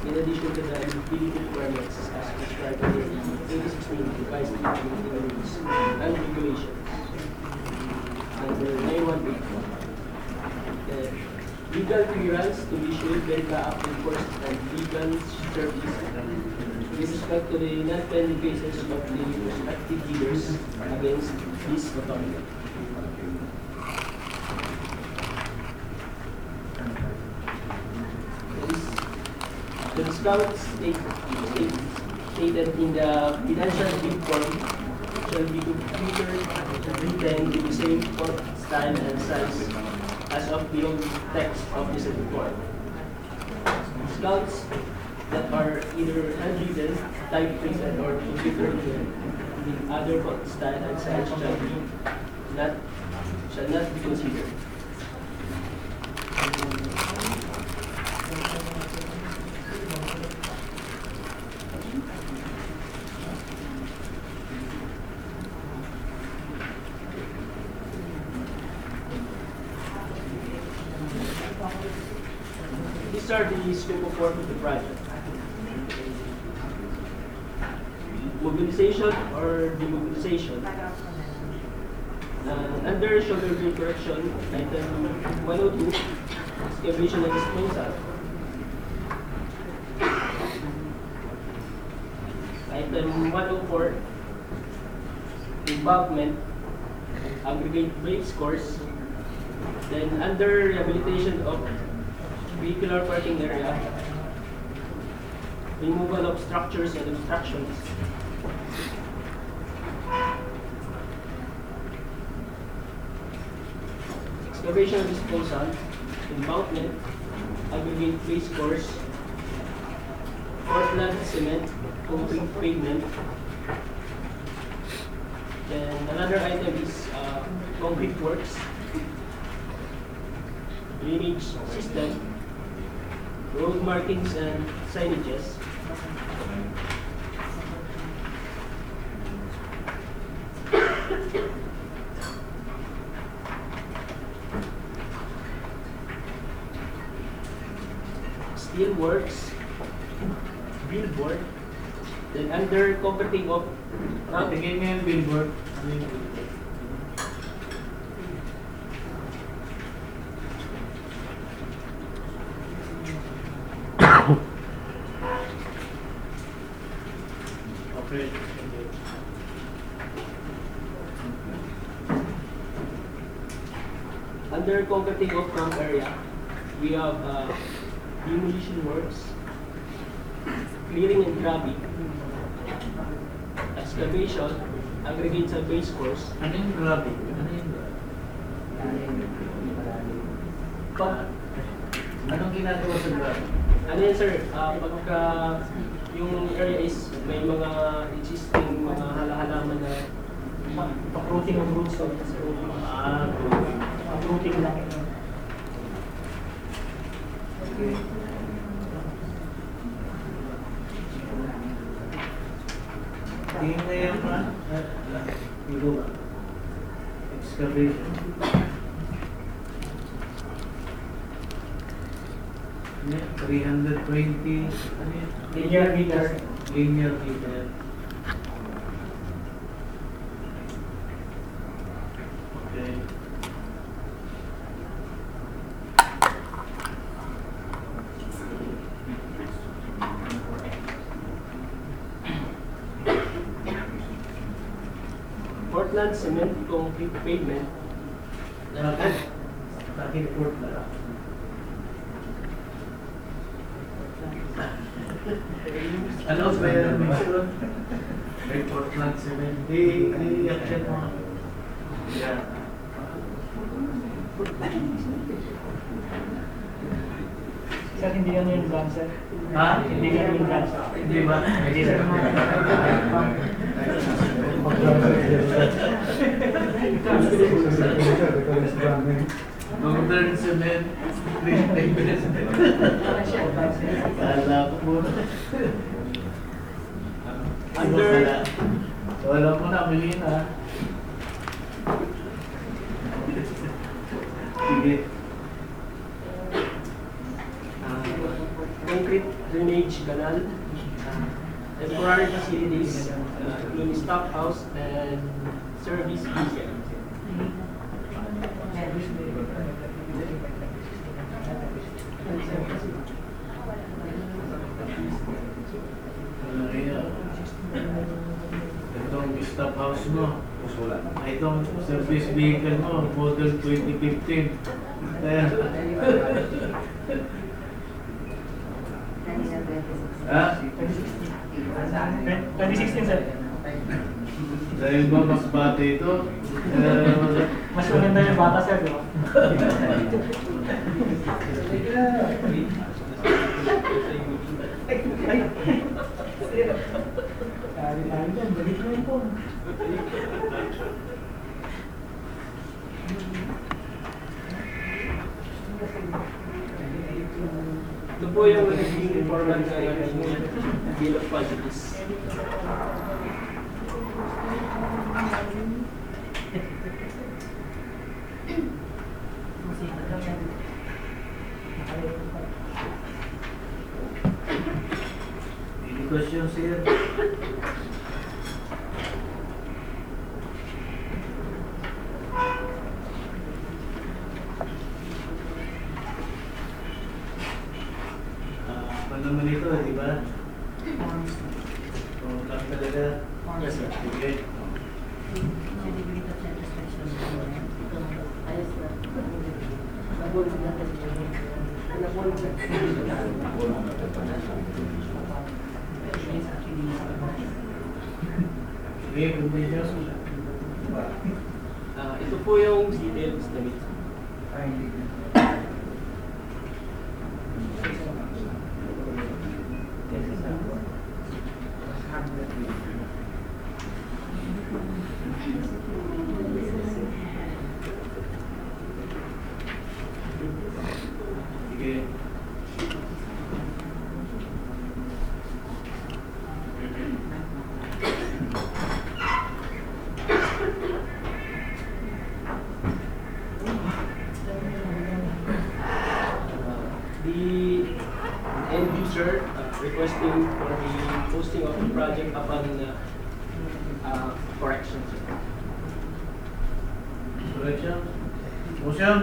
Speaker 12: in addition to the eligibility requirements as prescribed under the 2016 revised implementing rules and regulations. Under 9181. Legal clearance to be issued by CAAP enforced and legal service with respect to the non-pending cases of the respective leaders against this authority. The discount stated in the financial bid form shall be completed and written in the same font, style, and size as of the old text of this report. Discounts that are either handwritten, typewritten, or computer written with other font, style, and size shall not be considered. These are the scope of work of the project. Mobilization or demobilization. Under shoulder drill correction, item 102, excavation and disposal. Item 104, embankment, aggregate brakes course. Then under rehabilitation of vehicular parking area, removal of structures and obstructions, excavation and disposal, embankment, aggregate base course, Portland cement, concrete pavement. Then another item is concrete works, drainage system, road markings and signages, steel works, billboard. Then under cooperative of
Speaker 2: Tingin mo yung billboard. Ano yung billboard? Okay.
Speaker 12: under cooperative of camp area, we have demolition works, clearing and grabbing, excavation, aggregate sa base course.
Speaker 2: Ano yung grabbing? Ano yung anong ginagawa sa grabbing?
Speaker 12: Ano yan sir, pagka yung area is may mga existing mga halaman na
Speaker 8: Uprooting of roots of the uprooting lang.
Speaker 2: Okay. Tingin na yan ba? Dito ba? Excavation. Yan, 320. Ano yan?
Speaker 8: Linear meter.
Speaker 2: Linear meter. Okay.
Speaker 12: Portland Cement Concrete Pavement.
Speaker 2: Bakit? Bakit Portland? Ano ba yan? May Portland Cement. I-action mo. Yan.
Speaker 8: Sir, hindi yan yung brand, sir.
Speaker 2: Ha?
Speaker 8: Hindi yan yung brand, sir.
Speaker 2: Hindi ba?
Speaker 8: Hindi, sir.
Speaker 2: Northern Cement. Kala ko muna.
Speaker 12: Under-
Speaker 2: Wala mo na, Melina. Sige.
Speaker 12: Concrete drainage canal, temporary facilities, including stockhouse and service vehicle.
Speaker 2: Itong stop house mo. Itong service vehicle mo, model 2015. Kaya, ha?
Speaker 8: 2016, sir.
Speaker 2: Dahil ba mas bata ito?
Speaker 8: Mas maganda yung bata, sir, di ba? Kali-kali dyan, balik mo yung phone.
Speaker 12: Ito po yung naging format ng aming bill of quantities.
Speaker 2: Any questions here? Ano naman ito, di ba? Lang talaga.
Speaker 12: Yes, sir.
Speaker 2: Sige. Sige, conditions.
Speaker 12: Ito po yung detailed estimate.
Speaker 2: Sige.
Speaker 12: The end user requesting for the posting of the project upon corrections.
Speaker 2: Correction? Motion?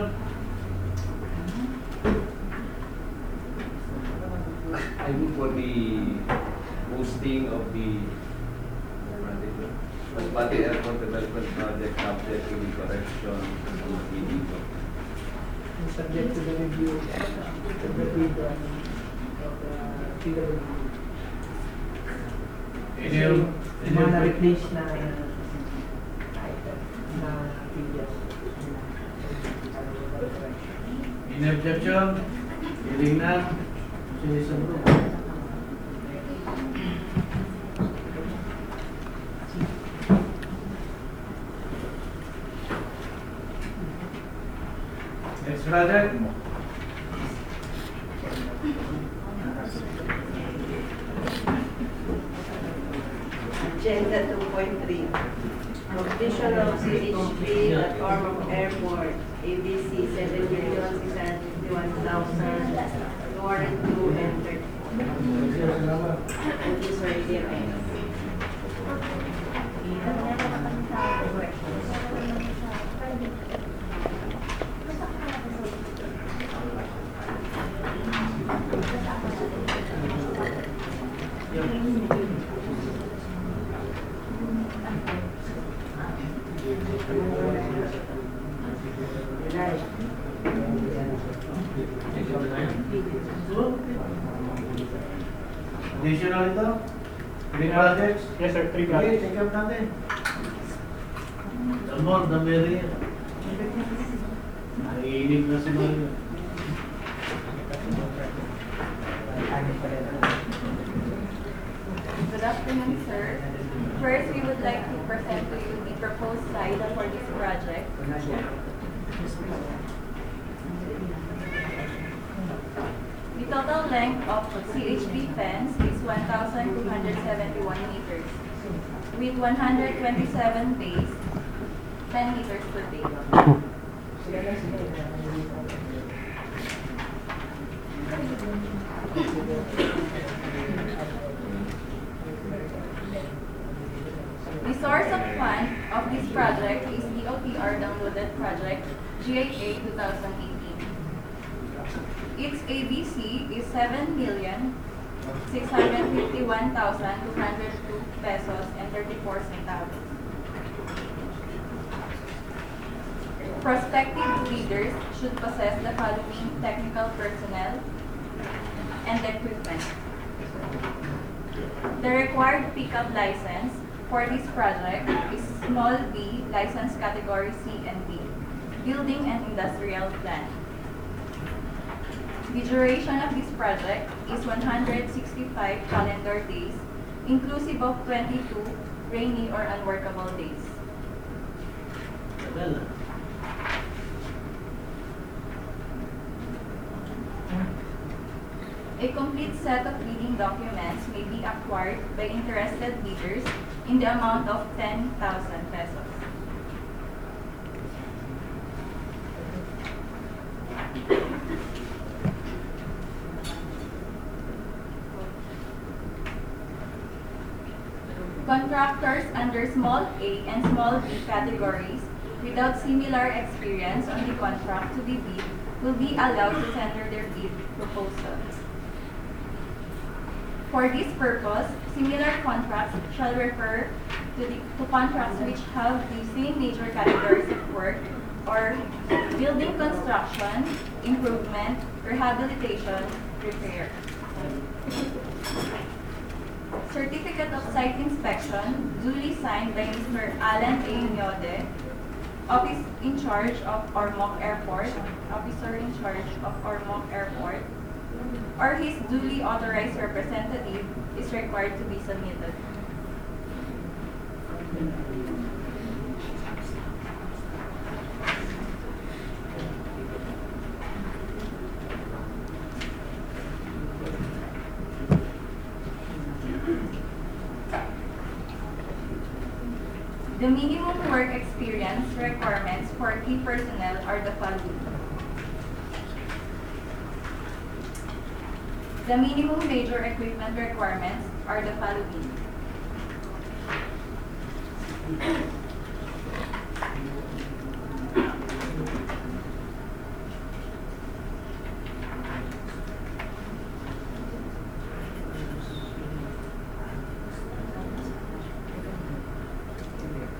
Speaker 11: I move for the posting of the Masbate Airport Development Project subject to the correction of the
Speaker 7: Subject to the review of the bid of PWD. Yung mga na-replace na item na previous.
Speaker 2: In objection? Hearing na. Sige sa bro. Next project.
Speaker 6: Agenda 2.3. Completion of CHP at Ormoc Airport, ABC 7,651,202 and 30. Thank you, sir.
Speaker 2: Additional ito? 3 projects?
Speaker 8: Yes sir, 3
Speaker 2: Okay,
Speaker 8: projects.
Speaker 2: check up natin. The more, the merrier. Naiinip na si Mario.
Speaker 13: Good afternoon, sir. First, we would like to present to you the proposed site for this project. The total length of CHP fence is 1,271 meters, with 127 bays, 10 meters per bay. The source of fund of this project is the OTR downloaded project GAA 2018. Its ABC is 7,651,202 pesos and 34 centavos. Prospective bidders should possess the following technical personnel and equipment. The required pickup license for this project is small b, license category C and D, building and industrial plan. The duration of this project is 165 calendar days, inclusive of 22 rainy or unworkable days. A complete set of bidding documents may be acquired by interested bidders in the amount of 10,000 pesos. Contractors under small a and small b categories without similar experience on the contract to be bid will be allowed to tender their bid proposals. For this purpose, similar contracts shall refer to contracts which have the same major categories of work or building construction, improvement, rehabilitation, repair. Certificate of Site Inspection duly signed by Mr. Alan A. Nyode, Officer in charge of Ormoc Airport, or his duly authorized representative is required to be submitted. The minimum work experience requirements for key personnel are the following. The minimum major equipment requirements are the following.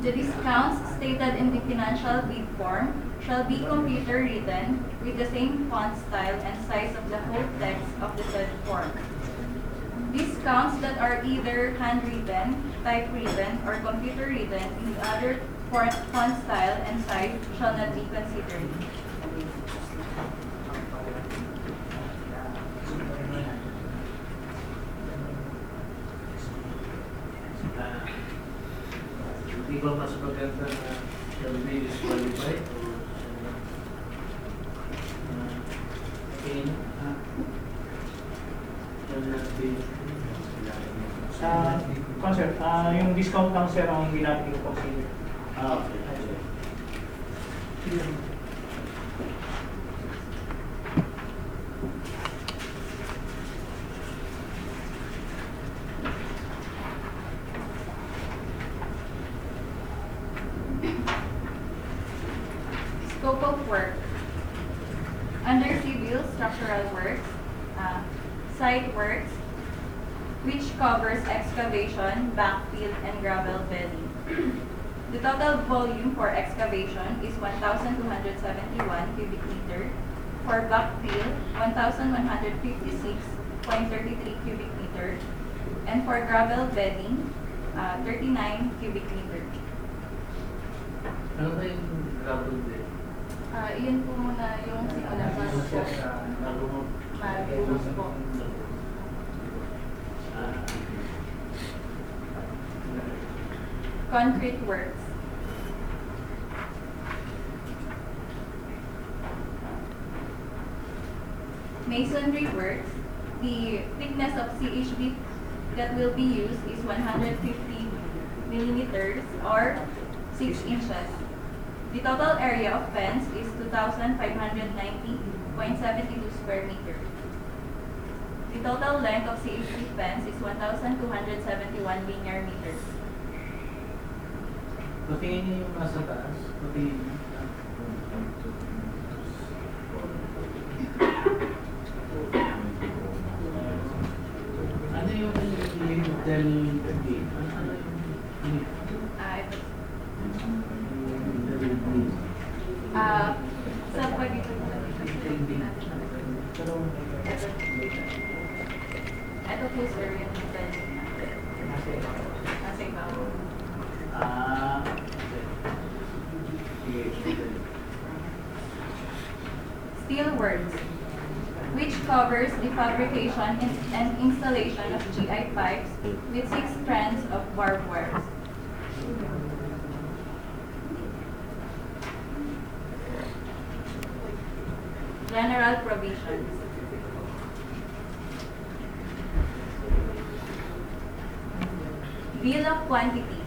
Speaker 13: The discounts stated in the financial bid form shall be computer written with the same font style and size of the whole text of the said form. Discounts that are either handwritten, typewritten, or computer written in other font style and size shall not be considered.
Speaker 2: Di ba mas maganda na siya disqualified?
Speaker 8: Sir, yung discount lang sir ang hindi natin i-consider.
Speaker 2: Okay.
Speaker 13: Scope of work. Under civil structural works, site works, which covers excavation, backfill, and gravel bedding. The total volume for excavation is 1,271 cubic meter. For backfill, 1,156.33 cubic meter. And for gravel bedding, 39 cubic meter.
Speaker 2: Ano ba yung gravel bed?
Speaker 13: Iyon po muna yung simula bago po mag-buhos po. Concrete works. Masonry works. The thickness of CHB that will be used is 150 millimeters or 6 inches. The total area of fence is 2,590.72 square meters. The total length of CHB fence is 1,271 linear meters.
Speaker 2: Patingin niyo yung nasa taas. Patingin niyo. Ano yung lead del gate? Ano yung lead?
Speaker 13: Sa pag-ito ito po sir yung building natin. Nasa ibabaw. Steel works, which covers the fabrication and installation of GI pipes with 6 strands of barbed wires. General provisions. Bill of quantities.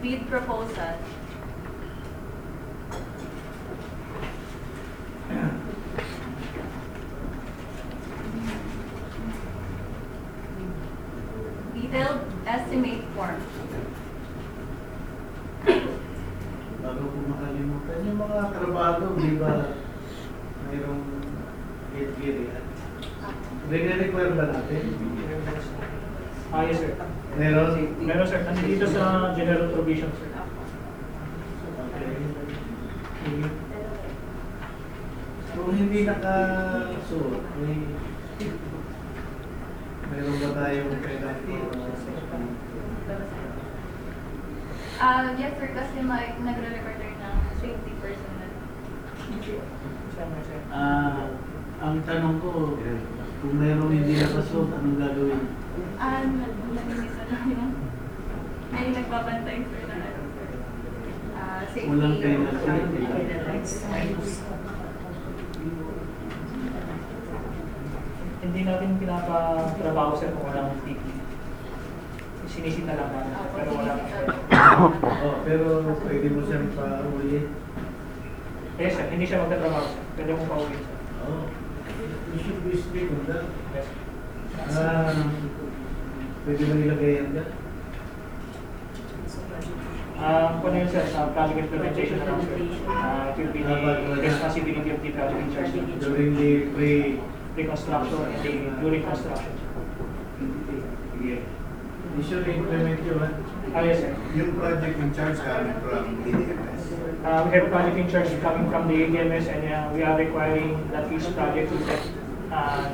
Speaker 13: Bid proposal. Detailed estimate form.
Speaker 2: Bago ko makalimutan, yung mga trabaho, di ba, mayroong headgear yan? Re-require ba natin?
Speaker 8: Yes sir.
Speaker 2: Meron?
Speaker 8: Meron sir. Nandito sa general provision sir.
Speaker 2: Okay. Kung hindi nakasuot, mayroon ba tayong kailangan?
Speaker 13: Yes sir, kasi nagre-record tayo ng safety personnel.
Speaker 2: Ang tanong ko, kung mayroong hindi nakasuot, anong gagawin?
Speaker 13: Nag-inisa na yun. May nagbabantay sir na ano sir. Safety.
Speaker 2: Walang penalty.
Speaker 8: Hindi natin pinapatrabaho sir kung walang TP. Sinisita lang namin. Pero wala pa sir.
Speaker 2: Pero pwede mo siyang pa-uli.
Speaker 8: Yes sir, hindi siya magtatrabaho sir. Pwede mong pauwi sir.
Speaker 2: You should be strict on that.
Speaker 8: Yes.
Speaker 2: Pwede ba nilagay yan dyan?
Speaker 8: Kung yun sir, sa project implementation na lang sir, it will be the responsibility of the project in charge
Speaker 2: During the
Speaker 8: pre-construction and during construction.
Speaker 2: Sige. Usually implement yun, ha?
Speaker 8: Yes sir.
Speaker 2: Yung project in charge coming from DDMS.
Speaker 8: We have a project in charge coming from the ADMS and we are requiring that each project will get a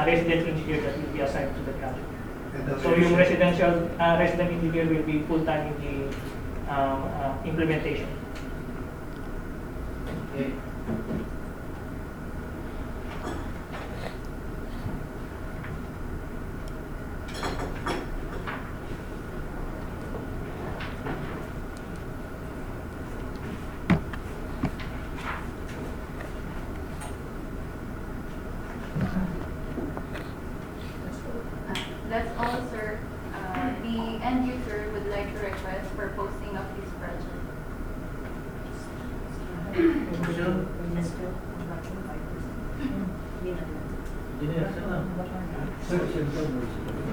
Speaker 8: resident engineer that will be assigned to the project. So yung resident engineer will be full-time in the implementation.
Speaker 2: Okay.
Speaker 13: That's all, sir. The end user would like to request for posting of this project.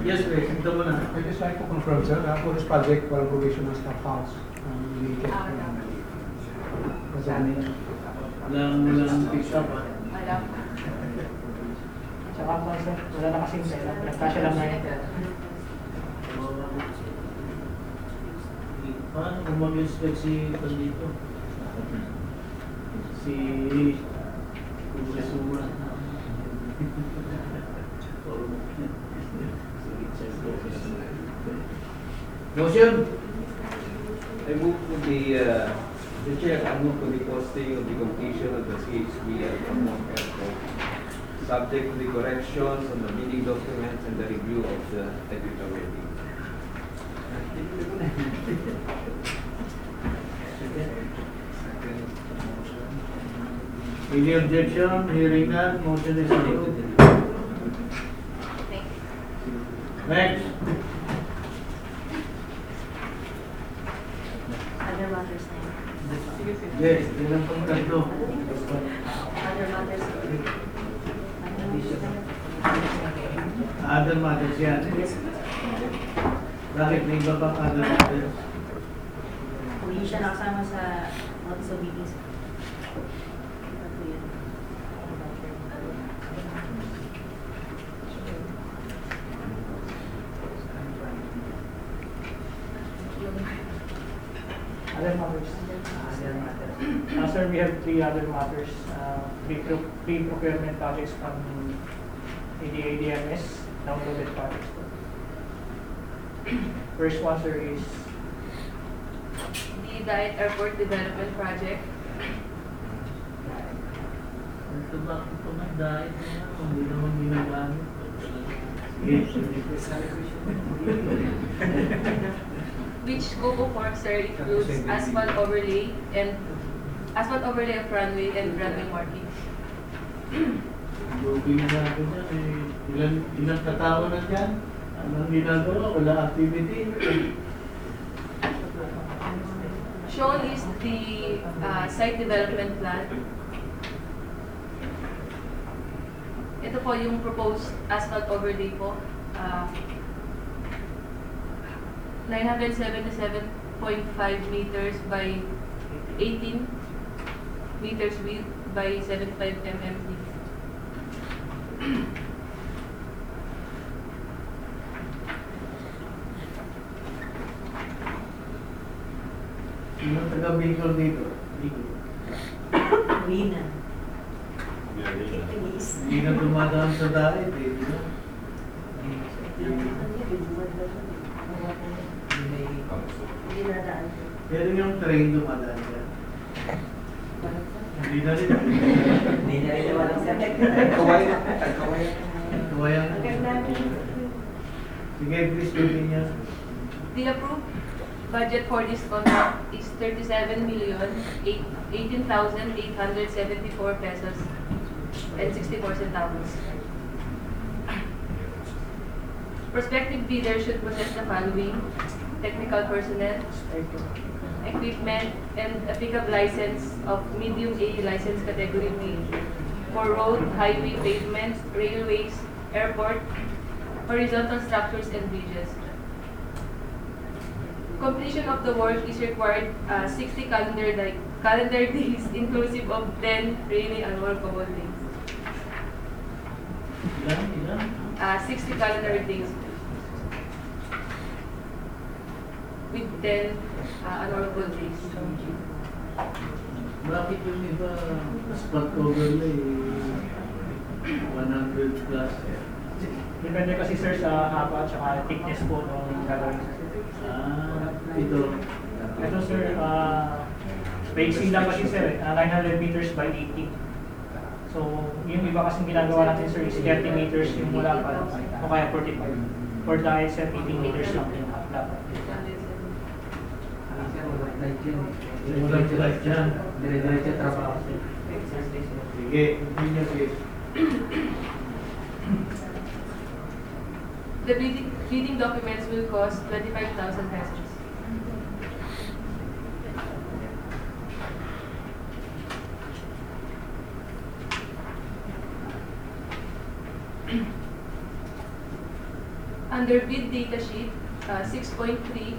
Speaker 2: Yes, please. Ito mo na.
Speaker 9: I'd just like to confirm, sir, for this project, walang provision ng staff house. We get from
Speaker 2: Kasama yan. Walang pick up ah.
Speaker 13: Wala po.
Speaker 8: Tsaka po, sir, wala na kasing pera. Nagkasya lang ngayon.
Speaker 2: Paano kung mag-inspect si Pandito? Si Kuresuma. Motion.
Speaker 11: I move to the chair, I move to the posting of the completion of the CHB at Among Airport, subject to the corrections on the meeting documents and the review of the technical rating.
Speaker 2: Any objection? Hearing none, motion is approved.
Speaker 13: Thank you.
Speaker 2: Next.
Speaker 6: Other matters na yun.
Speaker 2: Yes, ilang pang tatlo.
Speaker 6: Other matters.
Speaker 2: Other matters yan. Bakit may iba pang other matters?
Speaker 6: Hindi siya nakasama sa notice of meetings.
Speaker 8: Other matters. Sir, we have 3 other matters. Pre-procurement projects from ADMS, downloaded projects. First one, sir, is
Speaker 13: The Diet Airport Development Project.
Speaker 2: Ito ba ito may dahil na hindi naman ginagamit? Yes.
Speaker 13: Which scope of work, sir, includes asphalt overlay of runway and runway markings.
Speaker 2: Lugi na natin yan eh. Ilang katao na dyan? Anong ginagawa? Wala activity.
Speaker 13: Shown is the site development plan. Ito po yung proposed asphalt overlay po. 977.5 meters by 18 meters width by 75 mm width.
Speaker 2: Sino taga-Bicol dito? Bicol.
Speaker 6: Rina.
Speaker 2: Hindi na dumadaan sa dahil eh. Di ba?
Speaker 6: Hindi na daan.
Speaker 2: Pero yung train dumadaan dyan. Hindi na rin.
Speaker 5: Hindi na rin naman ang
Speaker 2: Kawaya. Sige, please continue.
Speaker 13: The approved budget for this contract is 37,018,874 pesos and 64 centavos. Prospective bidders should possess the following: technical personnel, equipment, and a pickup license of medium A license category B for road, highway, pavements, railways, airport, horizontal structures, and bridges. Completion of the work is required 60 calendar days inclusive of 10 rainy and workable days.
Speaker 2: Ilan?
Speaker 13: 60 calendar days with 10 unworkable days.
Speaker 2: Bakit yung iba asphalt overlay 100 plus?
Speaker 8: depende kasi, sir, sa haba at saka thickness po ng gagawin.
Speaker 2: Ito.
Speaker 8: Ito, sir, basic lang kasi, sir, 900 meters by 80. So, yung iba kasing ginagawa natin, sir, is 30 meters yung mula pa, o kaya 45. For the sir, 18 meters lang yung dapat.
Speaker 2: Walang flight dyan.
Speaker 5: Dire-diretso trabaho.
Speaker 2: Sige, continue please.
Speaker 13: The bidding documents will cost 25,000 pesos. Under bid data sheet 6.3,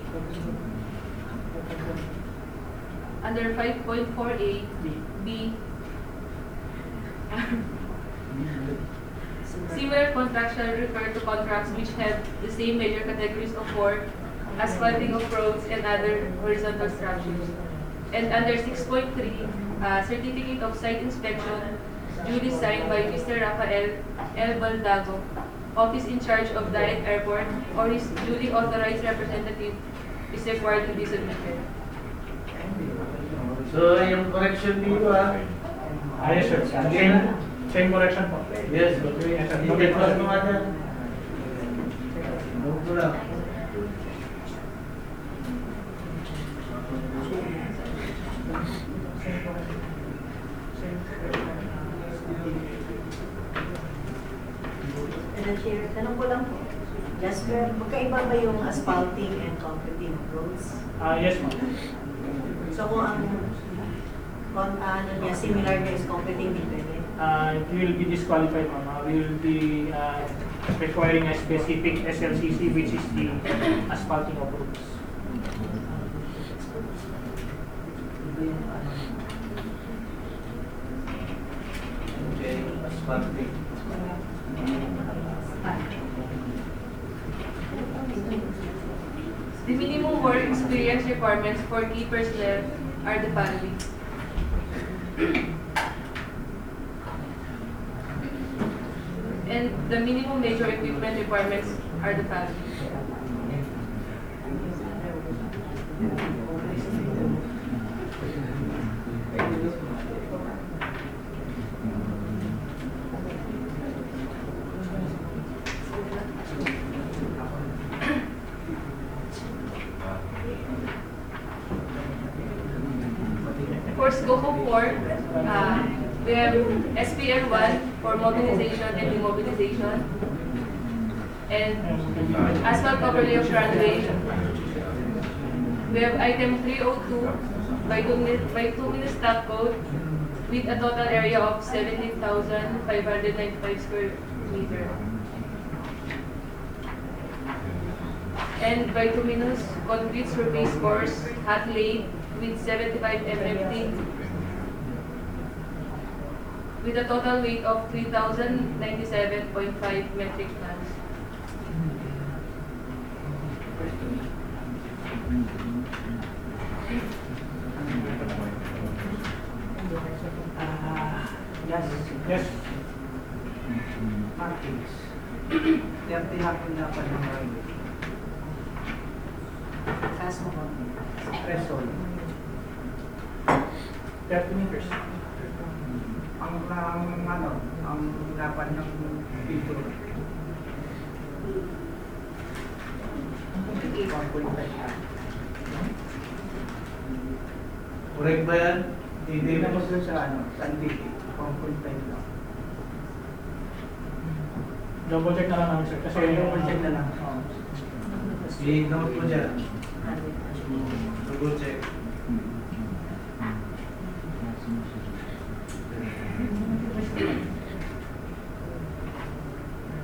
Speaker 13: under 5.4A B,
Speaker 14: Similar contracts shall refer to contracts which have the same major categories of work, asphalting of roads and other horizontal structures. And under 6.3, certificate of site inspection duly signed by Mr. Rafael L. Baldago, office in charge of Daet Airport, or his duly authorized representative is required to be submitted.
Speaker 2: So, yung correction dito
Speaker 8: Yes, sir. Same correction po.
Speaker 2: Yes, okay.
Speaker 8: Yes, sir.
Speaker 2: Okay, plus mo nga dyan. Huwag mo lang.
Speaker 6: Chair, tanong ko lang po. Jasper, magkaiba ba yung asphalting and concreting of roads?
Speaker 8: Yes, ma'am.
Speaker 6: So kung ang similar niya is concreting, di pwede?
Speaker 8: It will be disqualified, ma'am. We will be requiring a specific SLCC, which is the asphalting of roads.
Speaker 2: Okay, asphalting.
Speaker 14: The minimum work experience requirements for key personnel are the following. And the minimum major equipment requirements are the following. For scope of work, we have SPL 1 for mobilization and demobilization, and asphalt overlay of runway. We have item 302 by 2 minutes staff code with a total area of 17,595 square meter. And by 2 minutes concrete surface course hat laid with 75 MMT with a total weight of 3,097.5 metric tons.
Speaker 5: Yes. Markings. 30 hapon dapat ng highway.
Speaker 6: Taas mo ko.
Speaker 5: Threshold.
Speaker 8: 30 meters.
Speaker 5: Ang dapat ng dito.
Speaker 2: Correct ba yan?
Speaker 5: Hindi na mas sa sandiki. 1.5 lang.
Speaker 8: Double check na lang namin, sir. Kasi
Speaker 5: Double check na lang.
Speaker 2: I-note mo dyan. Double check.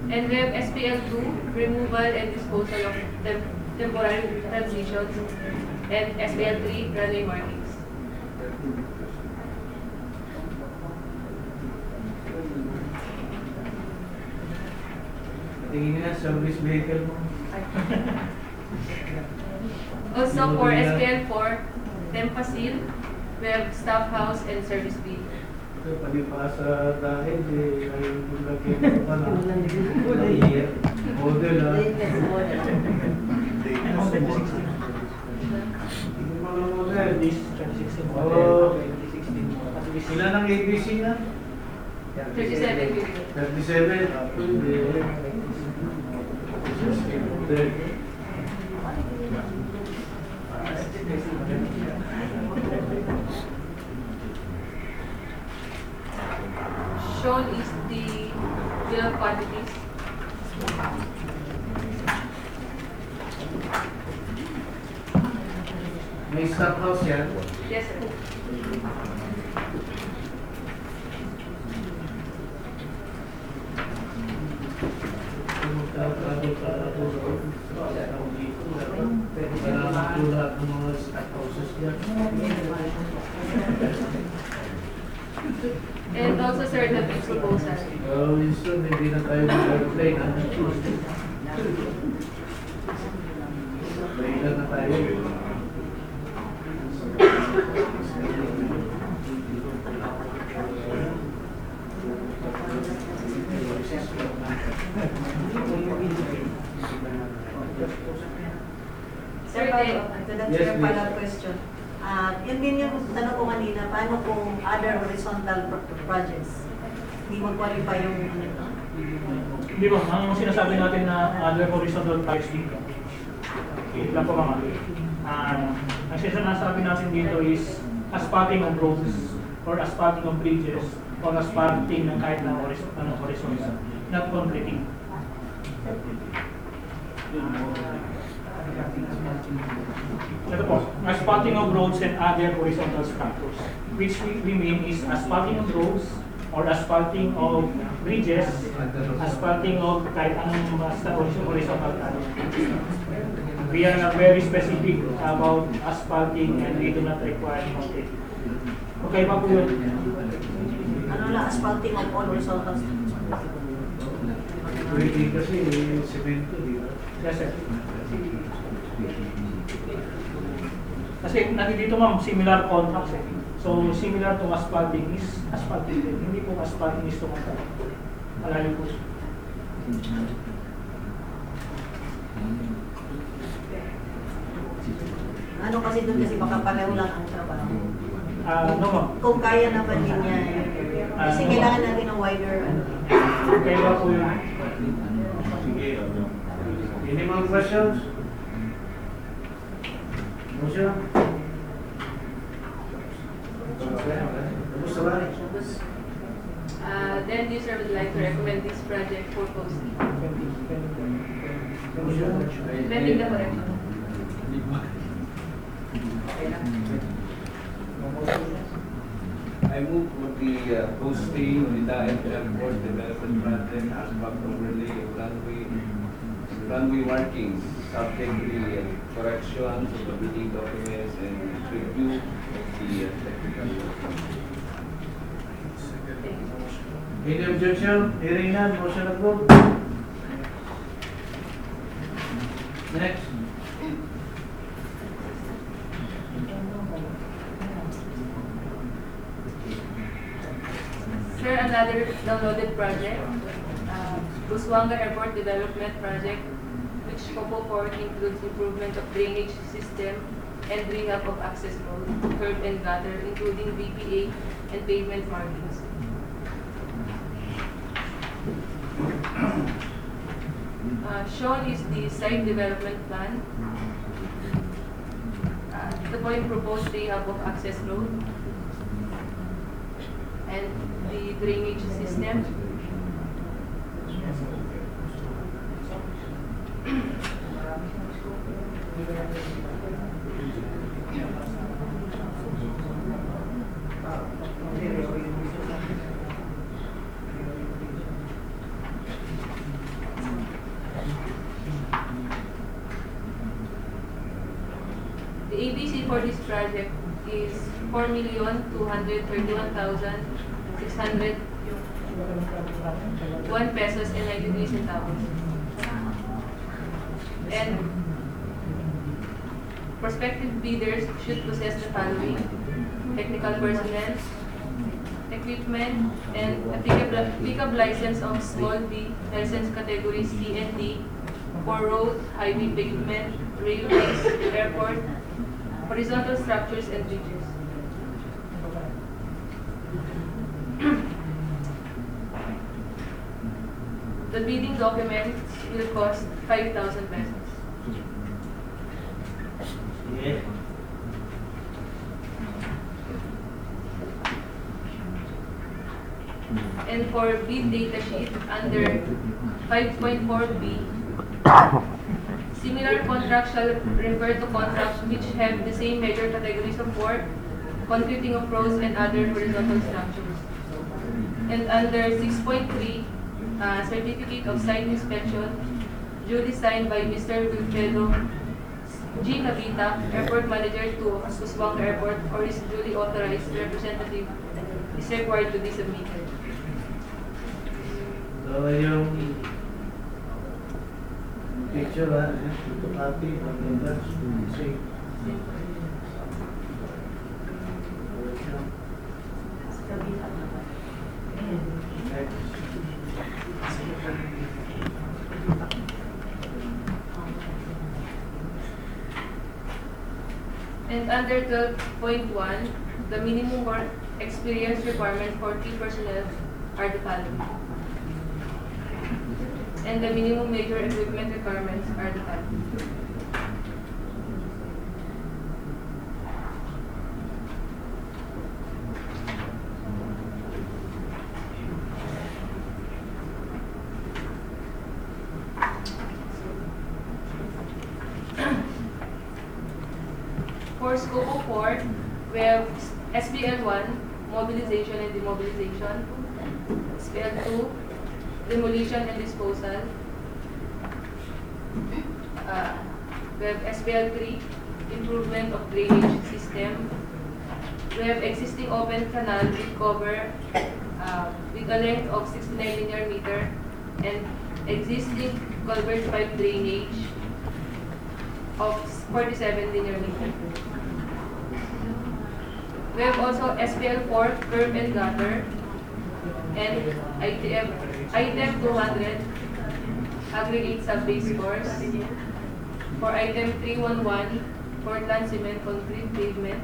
Speaker 14: And we have SPL2, removal and disposal of temporary transitions, and SPL3, runway markings.
Speaker 2: Tingin nga, service vehicle mo.
Speaker 14: Also for SPL4, Tempasil, we have staff house and service fee.
Speaker 2: Ito, palipasa dahil, ayaw mo lagyan mo pa na. Model, ha? Hindi mo lang model.
Speaker 8: this 2016
Speaker 2: Oo.
Speaker 8: 2016.
Speaker 2: Ilan ang ABC na?
Speaker 14: 37 billion.
Speaker 2: 37. Model.
Speaker 14: Shown is the bill of quantities.
Speaker 2: May staff house yan.
Speaker 14: Yes, sir.
Speaker 2: Salamat po lahat ng mga staff houses dyan.
Speaker 14: And also, sir, the bid proposal.
Speaker 2: Winston, hindi na tayo mag-airplane. Plane na tayo.
Speaker 6: Sir, to that
Speaker 2: Yes,
Speaker 6: your
Speaker 2: please.
Speaker 6: final question. Yun din yung tanong ko kanina, paano kung other horizontal projects? Hindi mag-qualify yung ano ito?
Speaker 8: Hindi ba, ang sinasabi natin na other horizontal projects dito. Wait lang po mga. Ang sinasabi natin dito is asphalting of roads or asphalting of bridges or asphalting ng kahit na horizontal, not concreting. Ito po, asphalting of roads and other horizontal structures, which we mean is asphalting of roads or asphalting of bridges, asphalting of kahit anong basta horizontal structure. We are very specific about asphalting and we do not require concrete. Okay ba po yun?
Speaker 6: Ano lang, asphalting of all horizontal structures?
Speaker 2: Pwede kasi semento, di ba?
Speaker 8: Yes, sir. Kasi nandito ma'am, similar contracts eh. So, similar to asphalting is asphalting din. Hindi po asphalting is tumatawag. Malayo po.
Speaker 6: Ano kasi doon kasi baka pareho lang ang trabaho.
Speaker 8: No ma'am.
Speaker 6: Kung kaya naman din niya, kasi
Speaker 8: no,
Speaker 6: kailangan natin ng wider ano.
Speaker 8: Okay ba po yun?
Speaker 2: Any more questions? Motion?
Speaker 14: Then this sir would like to recommend this project for posting. Pending the correction.
Speaker 11: I move for the posting of the Daet Airport Development Project as part overlay of runway markings, subject to the corrections of the bidding documents and review of the technical documents.
Speaker 2: Any objection? Hearing none, motion approved. Next.
Speaker 14: Sir, another downloaded project, Buswanga Airport Development Project, which Copo 4 includes improvement of drainage system and rehab of access road, curb and gutter, including BPA and pavement markings. Shown is the site development plan. The point proposed rehab of access road and the drainage system. The ABC for this project is 4,231,601 pesos and 93 centavos. And prospective bidders should possess the following: technical personnel, equipment, and applicable license of small B, license category C and D for road, highway pavement, railways, airport, horizontal structures, and bridges. The bidding documents will cost 5,000 pesos.
Speaker 2: Yeah.
Speaker 14: And for bid data sheet under 5.4B, similar contracts shall refer to contracts which have the same major categories of work, concreting of roads and other horizontal structures. And under 6.3, certificate of site inspection, duly signed by Mr. Wilfredo G. Cavita, Airport Manager to Buswanga Airport, or his duly authorized representative is required to be submitted.
Speaker 2: So, yung picture, photocopy, contact, say.
Speaker 14: And under 12.1, the minimum work experience requirement for key personnel are the following. And the minimum major equipment requirements are the following. For scope of work, we have SPL1, mobilization and demobilization. SPL2, demolition and disposal. We have SPL3, improvement of drainage system. We have existing open canal with cover with a length of 69 linear meter and existing culvert pipe drainage of 47 linear meter. We have also SPL4, curb and gutter, and item 200, aggregate sub-base course. For item 311, Portland cement concrete pavement.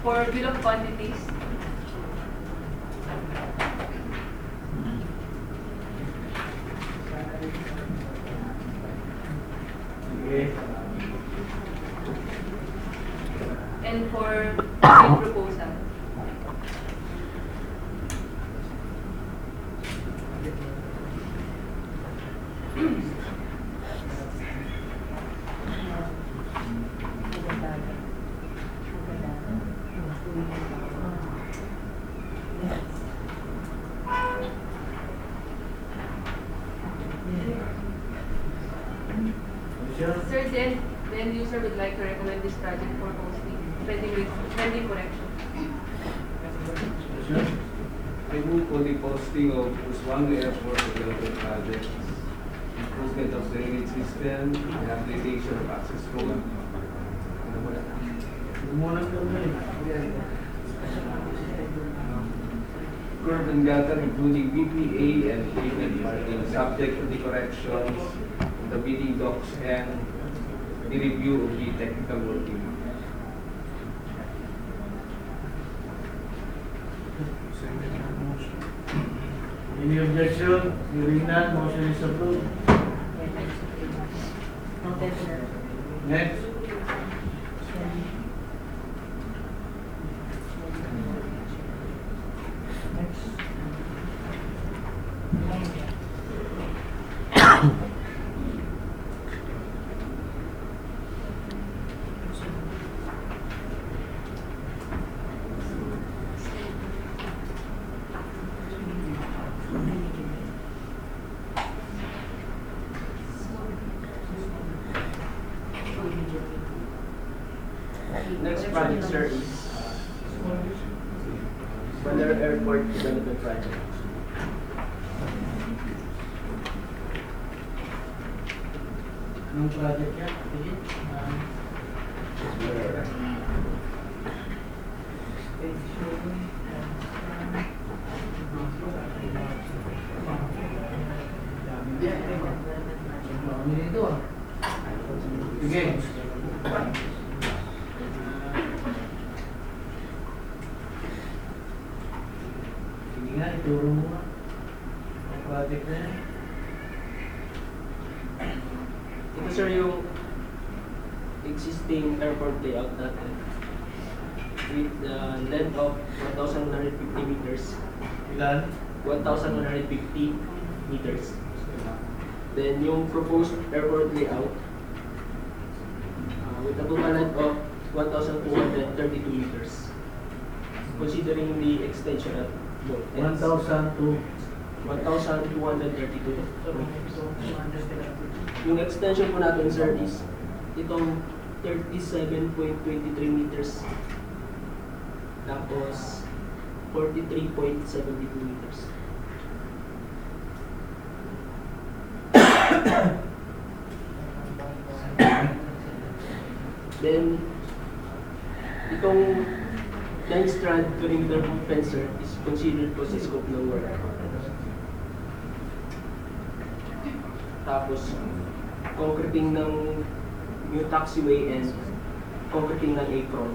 Speaker 14: For bill of quantities, and for bid proposal. Sir, then the end user would like to recommend this project for posting, pending correction.
Speaker 11: I move for the posting of Uswangi Airport Development Project, improvement of drainage system, rehabilitation of access road. Curb and gutter, including BPA and pavement marking, subject to the corrections of the bidding docs and the review of the technical working.
Speaker 2: Any objection? Hearing none, motion is approved. Next.
Speaker 12: Next project, sir, is Bandar Airport Development Project.
Speaker 2: Anong project yan? Sige. Sige nga, ituro mo nga. Ang project na yan.
Speaker 12: Ito, sir, yung existing airport layout natin with the length of 1,150 meters.
Speaker 2: Ilan?
Speaker 12: 1,150 meters. Then yung proposed airport layout with a total length of 1,232 meters. considering the extension at both ends.
Speaker 2: 1,000 to
Speaker 12: 1,232. Yung extension po natin, sir, is itong 37.23 meters. Tapos 43.72 meters. Then, itong 9-strand perimeter fencer is considered po sa scope ng work. Tapos, concreting ng new taxiway and concreting ng apron.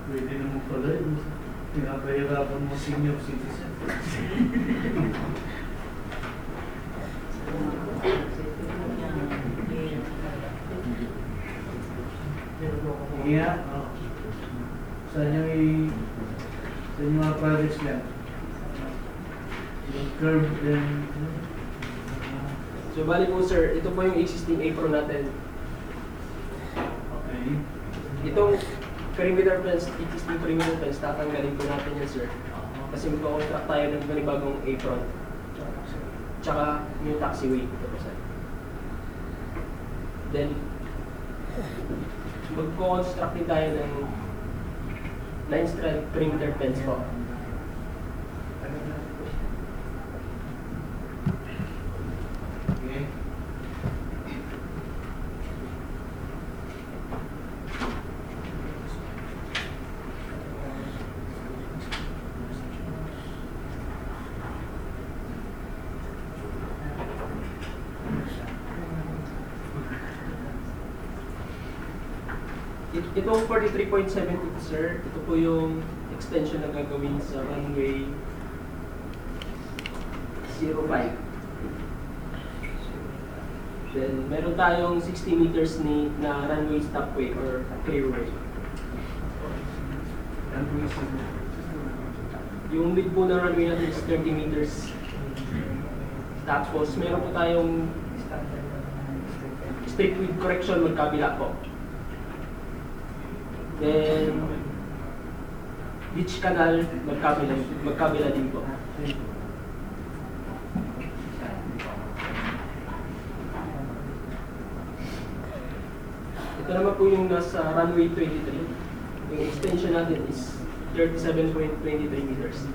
Speaker 2: pwede naman pala yun. Pinapahirapan mo senior citizen. Yeah, sa inyo mga projects yan. Yung curve and
Speaker 12: So, bali po sir, ito po yung existing apron natin.
Speaker 2: okay.
Speaker 12: Itong perimeter fence, existing perimeter fence, tatanggalin po natin yan sir. Kasi magkakontract tayo ng panibagong apron. Tsaka yung taxiway. Ito po sir. Then, magko-construct din tayo ng 9-strand perimeter fence po.
Speaker 2: Okay.
Speaker 12: Itong 43.72 sir, ito po yung extension na gagawin sa runway 05. Then, meron tayong 60 meters na runway stopway or clearway. Yung mid po na runway natin is 30 meters. Tapos, meron po tayong street width correction magkabila po. Then, beach canal magkabila din po. Ito naman po yung nasa runway 23. Yung extension natin is 37.23 meters.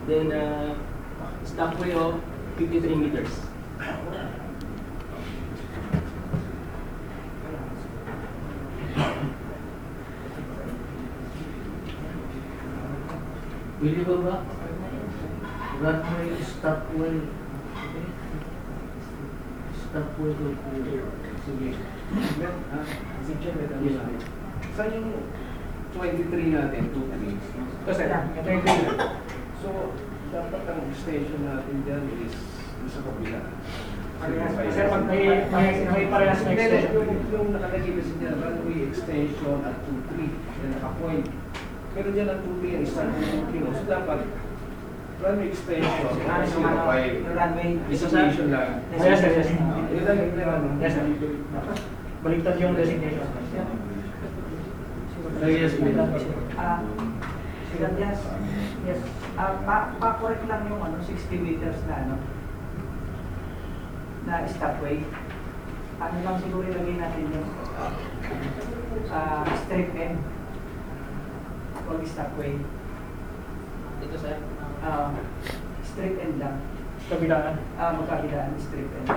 Speaker 12: Then, stopway of 53 meters.
Speaker 2: Pwede ba? Runway, stopway. Stopway ko. Sige.
Speaker 11: Saan yung 23 natin, 2 trees?
Speaker 8: Kasi,
Speaker 11: So, dapat ang extension natin dyan is sa kabila.
Speaker 8: Kasi pag may parehas na extension.
Speaker 11: Yung nakalagay kasi dyan, runway extension at 2-3, na nakapoint. Pero dyan ang 2-3 yan, isang 2-3. So, dapat runway extension, 0-5. Designation lang.
Speaker 8: Yes, yes, yes.
Speaker 11: Yun lang yung ano.
Speaker 8: Yes, sir. Baliktad yung designation.
Speaker 2: Yes,
Speaker 5: Yes. Pa-correct lang yung 60 meters na na stopway. Ano lang siguro ilagay natin yung strip end. Huwag stopway.
Speaker 12: Ito sir.
Speaker 5: Strip end lang.
Speaker 8: Kabilaan.
Speaker 5: Magkabilaan, strip end.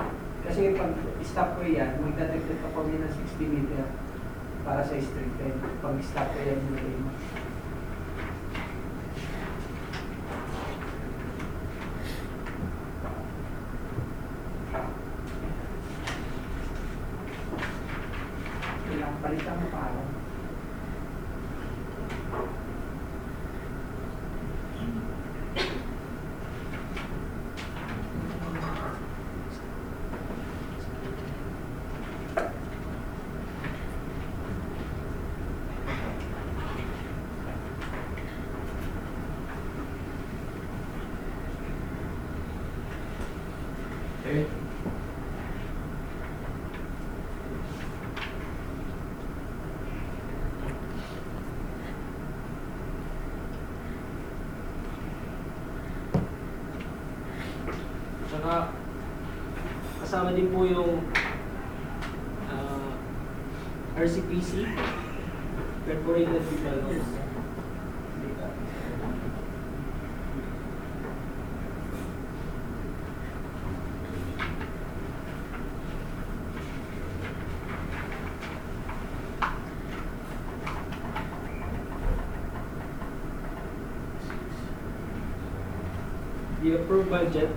Speaker 5: Kasi pag stopway yan, magdadagdag ka pa ng 60 meter para sa strip end. Pag stopway yan, ilagay mo. Palitan mo pa alam.
Speaker 2: Okay.
Speaker 12: Tsaka, kasama din po yung RCPC, Perforated Development. The approved budget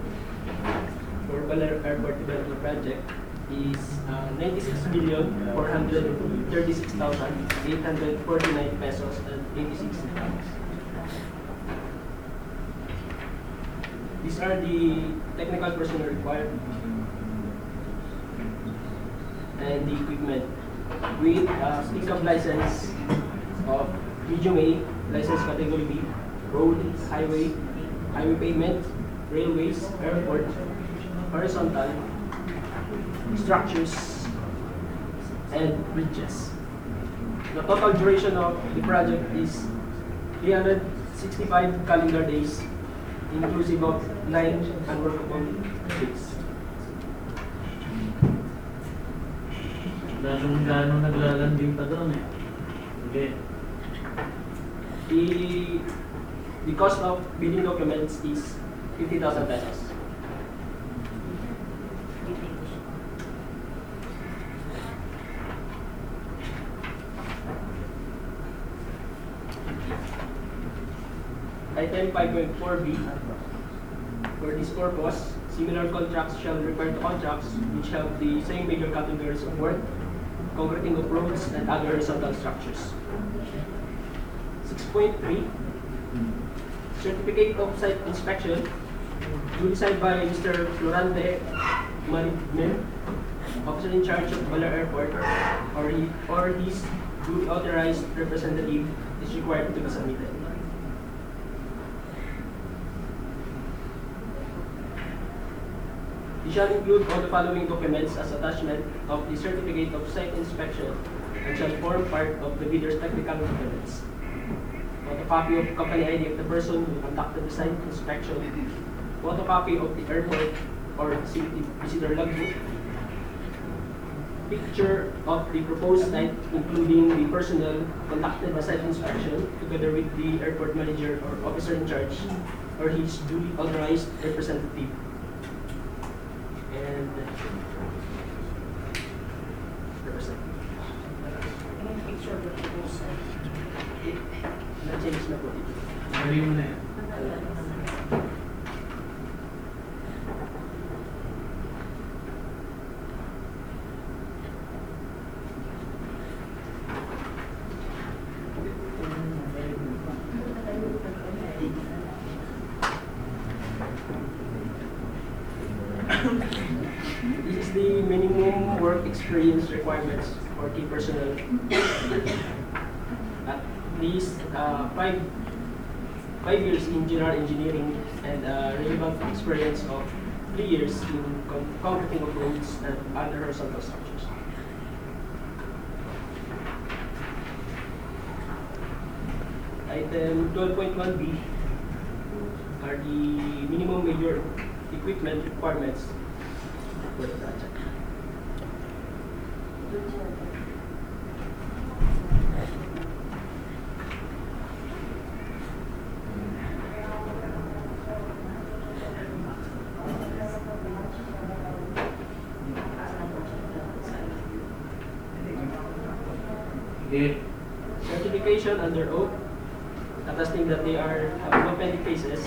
Speaker 12: for Baler Airport Development Project is 96,436,849 pesos and 86 centavos. These are the technical personnel required and the equipment with stick-up license of medium A, license category B, road, highway pavement, railways, airport, horizontal structures, and bridges. The total duration of the project is 365 calendar days, inclusive of 9 unworkable days.
Speaker 2: Gano'ng naglalanding pa doon eh. Okay.
Speaker 12: The cost of bidding documents is 50,000 pesos. Item 5.4b. For this purpose, similar contracts shall refer to contracts which have the same major categories of work, concreting of roads and other horizontal structures. 6.3. Certificate of site inspection duly signed by Mr. Florante Management, officer in charge of Baler Airport, or his duly authorized representative is required to be submitted. It shall include all the following documents as attachment of the certificate of site inspection and shall form part of the bidder's technical documents. Photocopy of company ID of the person who conducted the site inspection, photocopy of the airport or facility visitor logbook, picture of the proposed site including the personnel who conducted the site inspection together with the airport manager or officer in charge or his duly authorized representative. And representative.
Speaker 6: Picture of the proposal.
Speaker 12: Na-change na po dito.
Speaker 2: Sabi mo na yan.
Speaker 12: This is the minimum work experience requirements for key personnel. At least 5 years in general engineering and relevant experience of 3 years in concreting of roads and other horizontal structures. Item 12.1b are the minimum major equipment requirements for the project.
Speaker 2: Okay.
Speaker 12: Certification under oath, attesting that they have no pending cases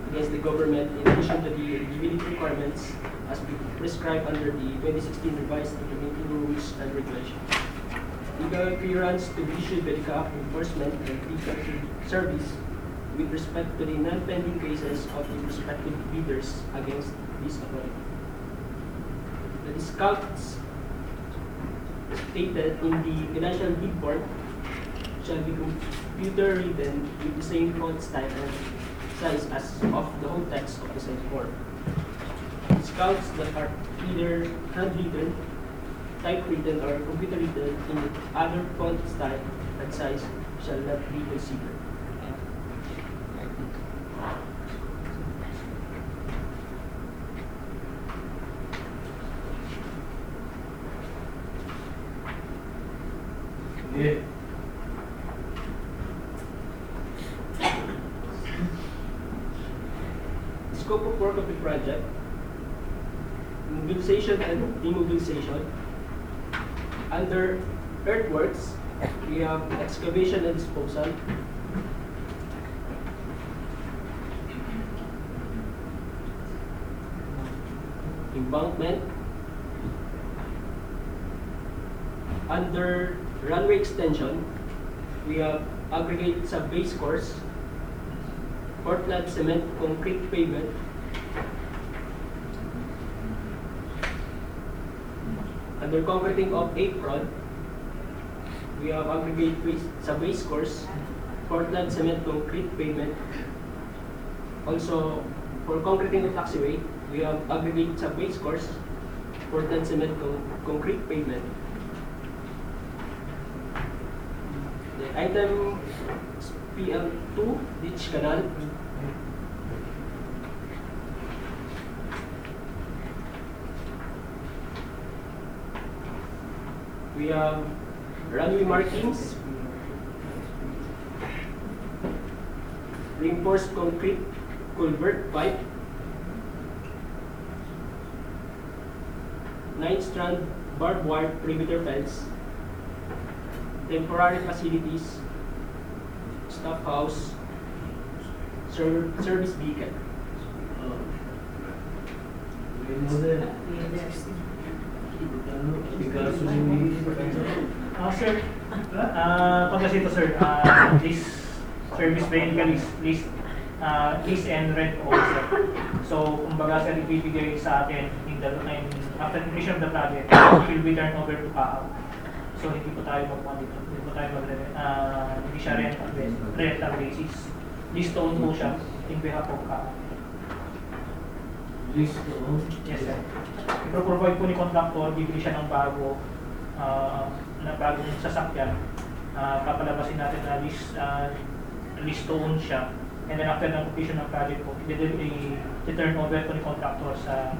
Speaker 12: against the government in addition to the eligibility requirements as prescribed under the 2016 revised implementing rules and regulations. Legal clearance to be issued by the CAAP enforcement and legal service with respect to the non-pending cases of the respective bidders against this authority. The discounts stated in the financial bid form shall be computer written with the same font style and size as of the whole text of the said form. Discounts that are either handwritten, typewritten, or computer written in other font style and size shall not be considered.
Speaker 2: Yeah.
Speaker 12: Scope of work of the project: mobilization and demobilization. Under earthworks, we have excavation and disposal. Embankment. Under runway extension, we have aggregate sub-base course, Portland cement concrete pavement, under concreting of apron, we have aggregate sub-base course, Portland cement concrete pavement. Also, for concreting of taxiway, we have aggregate sub-base course, Portland cement concrete pavement. The item PL2, ditch canal. We have runway markings, reinforced concrete culvert pipe, 9-strand barbed wire perimeter fence, temporary facilities, staff house, service beacon.
Speaker 8: Sir, pagkasito sir, this service vehicle is lease and rent also. So, kumbaga sir, ibibigay sa atin after completion of the project, it will be turned over to CAAP. So, hindi po tayo magpapalito. Hindi po tayo hindi siya rental basis. Lease to own po siya in behalf of CAAP.
Speaker 2: Lease to own?
Speaker 8: Yes sir. I-provide po ni contractor, bibili siya ng bagong sasakyan. Papalabasin natin na lease to own siya. And then after ng completion ng project po, i-turn over po ni contractor sa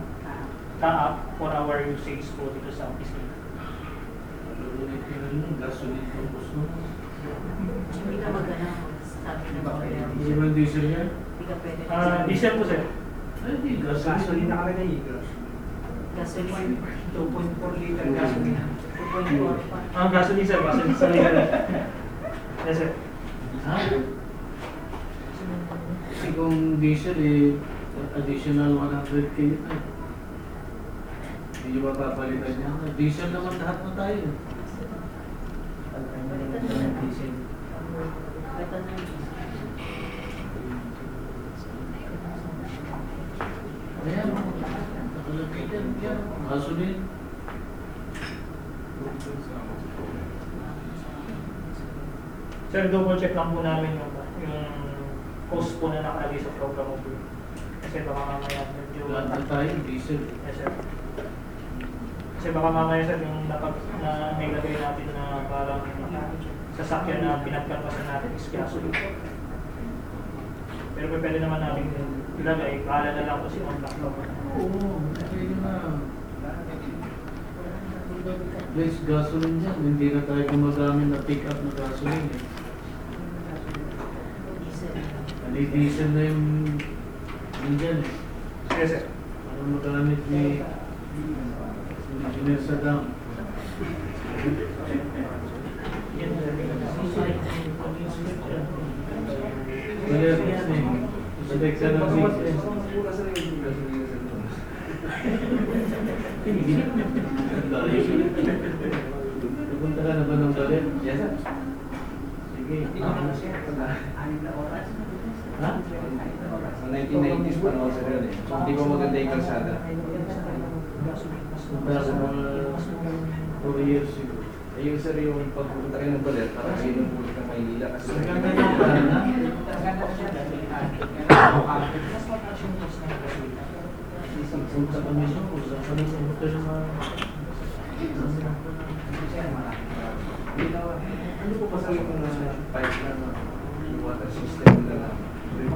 Speaker 8: CAAP for our usage po dito sa office nila.
Speaker 2: Gasoline po gusto mo?
Speaker 6: Hindi ka magana. Sabi na ba?
Speaker 2: Hindi ba diesel yan?
Speaker 6: Hindi ka pwede.
Speaker 8: Diesel po sir.
Speaker 2: Ay, di gasoline.
Speaker 5: Gasoline na kami na yun.
Speaker 6: Gasoline.
Speaker 5: 2.4 liter gasoline. 2.4 pa.
Speaker 8: Gasoline sir. Gasoline sir. Yes sir.
Speaker 2: Ha? Kasi kung diesel additional 100k na. Hindi ba papalitan niya? Diesel naman lahat na tayo. Ayan, nakalagay din yan. Gasoline.
Speaker 8: Sir, double check lang po namin yung cost po na nakalagay sa program mo po. Kasi baka mamaya medyo...
Speaker 2: Lahat na tayo, diesel.
Speaker 8: Yes sir. Kasi baka mamaya sir yung nailagay natin na parang sasakyan na pinagkampasan natin is gasoline. Pero pwede naman natin ilagay, bahala na lang po si contractor.
Speaker 2: Oo, pwede na. Let's gasoline dyan. Hindi na tayo gumagamit na pick up na gasoline eh. Diesel na yung dyan eh.
Speaker 8: Yes sir.
Speaker 2: Para magamit ni Engineer Saddam. Kaya select ka ng Pupunta ka na ba ng Dalit?
Speaker 5: Yes sir.
Speaker 2: Sige. Ha?
Speaker 11: Sa 1990s pa naman sir yun eh. So hindi ko maganda yung kalsada.
Speaker 2: Punta sa mga 4 years ago.
Speaker 11: Ayun sir yung pagpupunta kayo ng Baler, parang kayo ng pulit ng Maynila kasi
Speaker 2: Ang ganda ng parana. Punta kami sa kung kami pumunta sa mga...
Speaker 11: Ano po kasi yung pipe na yung water system na
Speaker 2: Hindi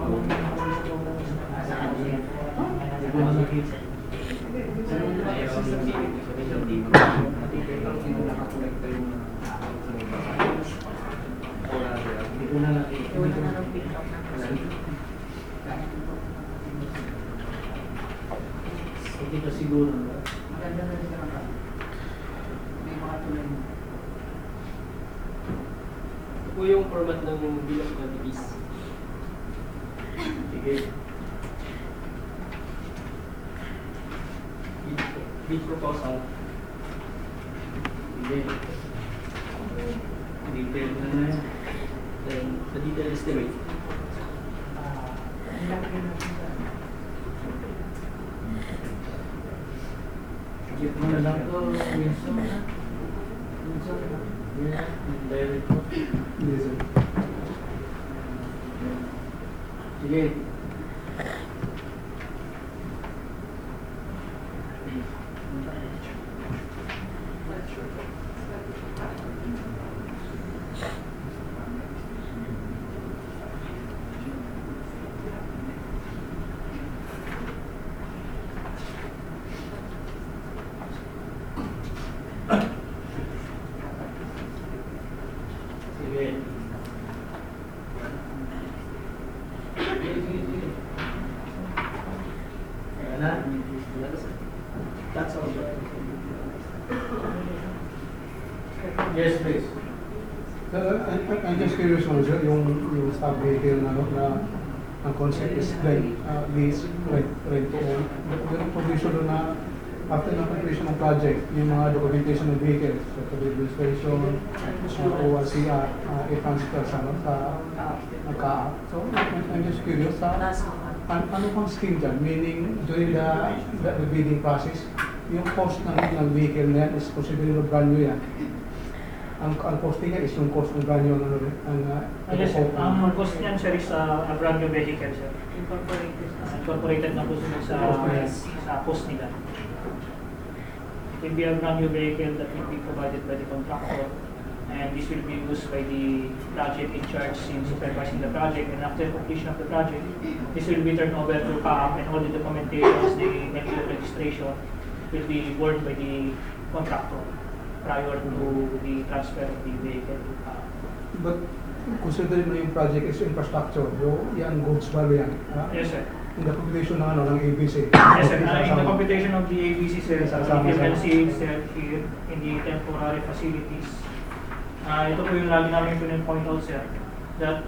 Speaker 2: ko na nakita. Hindi ko na nakita. Hindi ka siguro.
Speaker 5: Maganda na rin naman. May mga tulay mo.
Speaker 12: Ito po yung format ng bill of quantities.
Speaker 2: Sige.
Speaker 12: Bid proposal.
Speaker 2: Sige. Detail na na yan.
Speaker 12: Then the detail estimate.
Speaker 2: Check mo na lang to, Wilson. Yeah, direct mo.
Speaker 11: Yes, sir.
Speaker 2: Sige. Sige. Ayan na.
Speaker 12: That's all.
Speaker 2: Yes, please.
Speaker 9: I'm just curious also, sir, yung staff vehicle na, ang concept is lease, rent to own. Yung provision doon na after ng completion ng project, yung mga documentation ng vehicles, so registration, ORCR, i-transfer sa CAAP. So, I'm just curious, ano pang scheme dyan? Meaning, during the bidding process, yung cost ng vehicle na yan is possibly brand new yan. Ang costing niya is yung cost ng brand new
Speaker 8: Yes, sir. Ang cost niyan, sir, is a brand new vehicle, sir. Incorporated na po sa cost nila. It will be a brand new vehicle that will be provided by the contractor, and this will be used by the project in charge in supervising the project. And after completion of the project, this will be turned over to CAAP, and all the documentations, the NPO registration, will be borne by the contractor prior to the transfer of the vehicle to CAAP.
Speaker 9: But considering mo yung project is infrastructure, yan goods value yan.
Speaker 8: Yes, sir.
Speaker 9: In the computation ng ABC.
Speaker 8: Yes, sir. In the computation of the ABC, sir, you can see it, sir, here in the temporary facilities. Ito po yung lagi namin point out, sir, that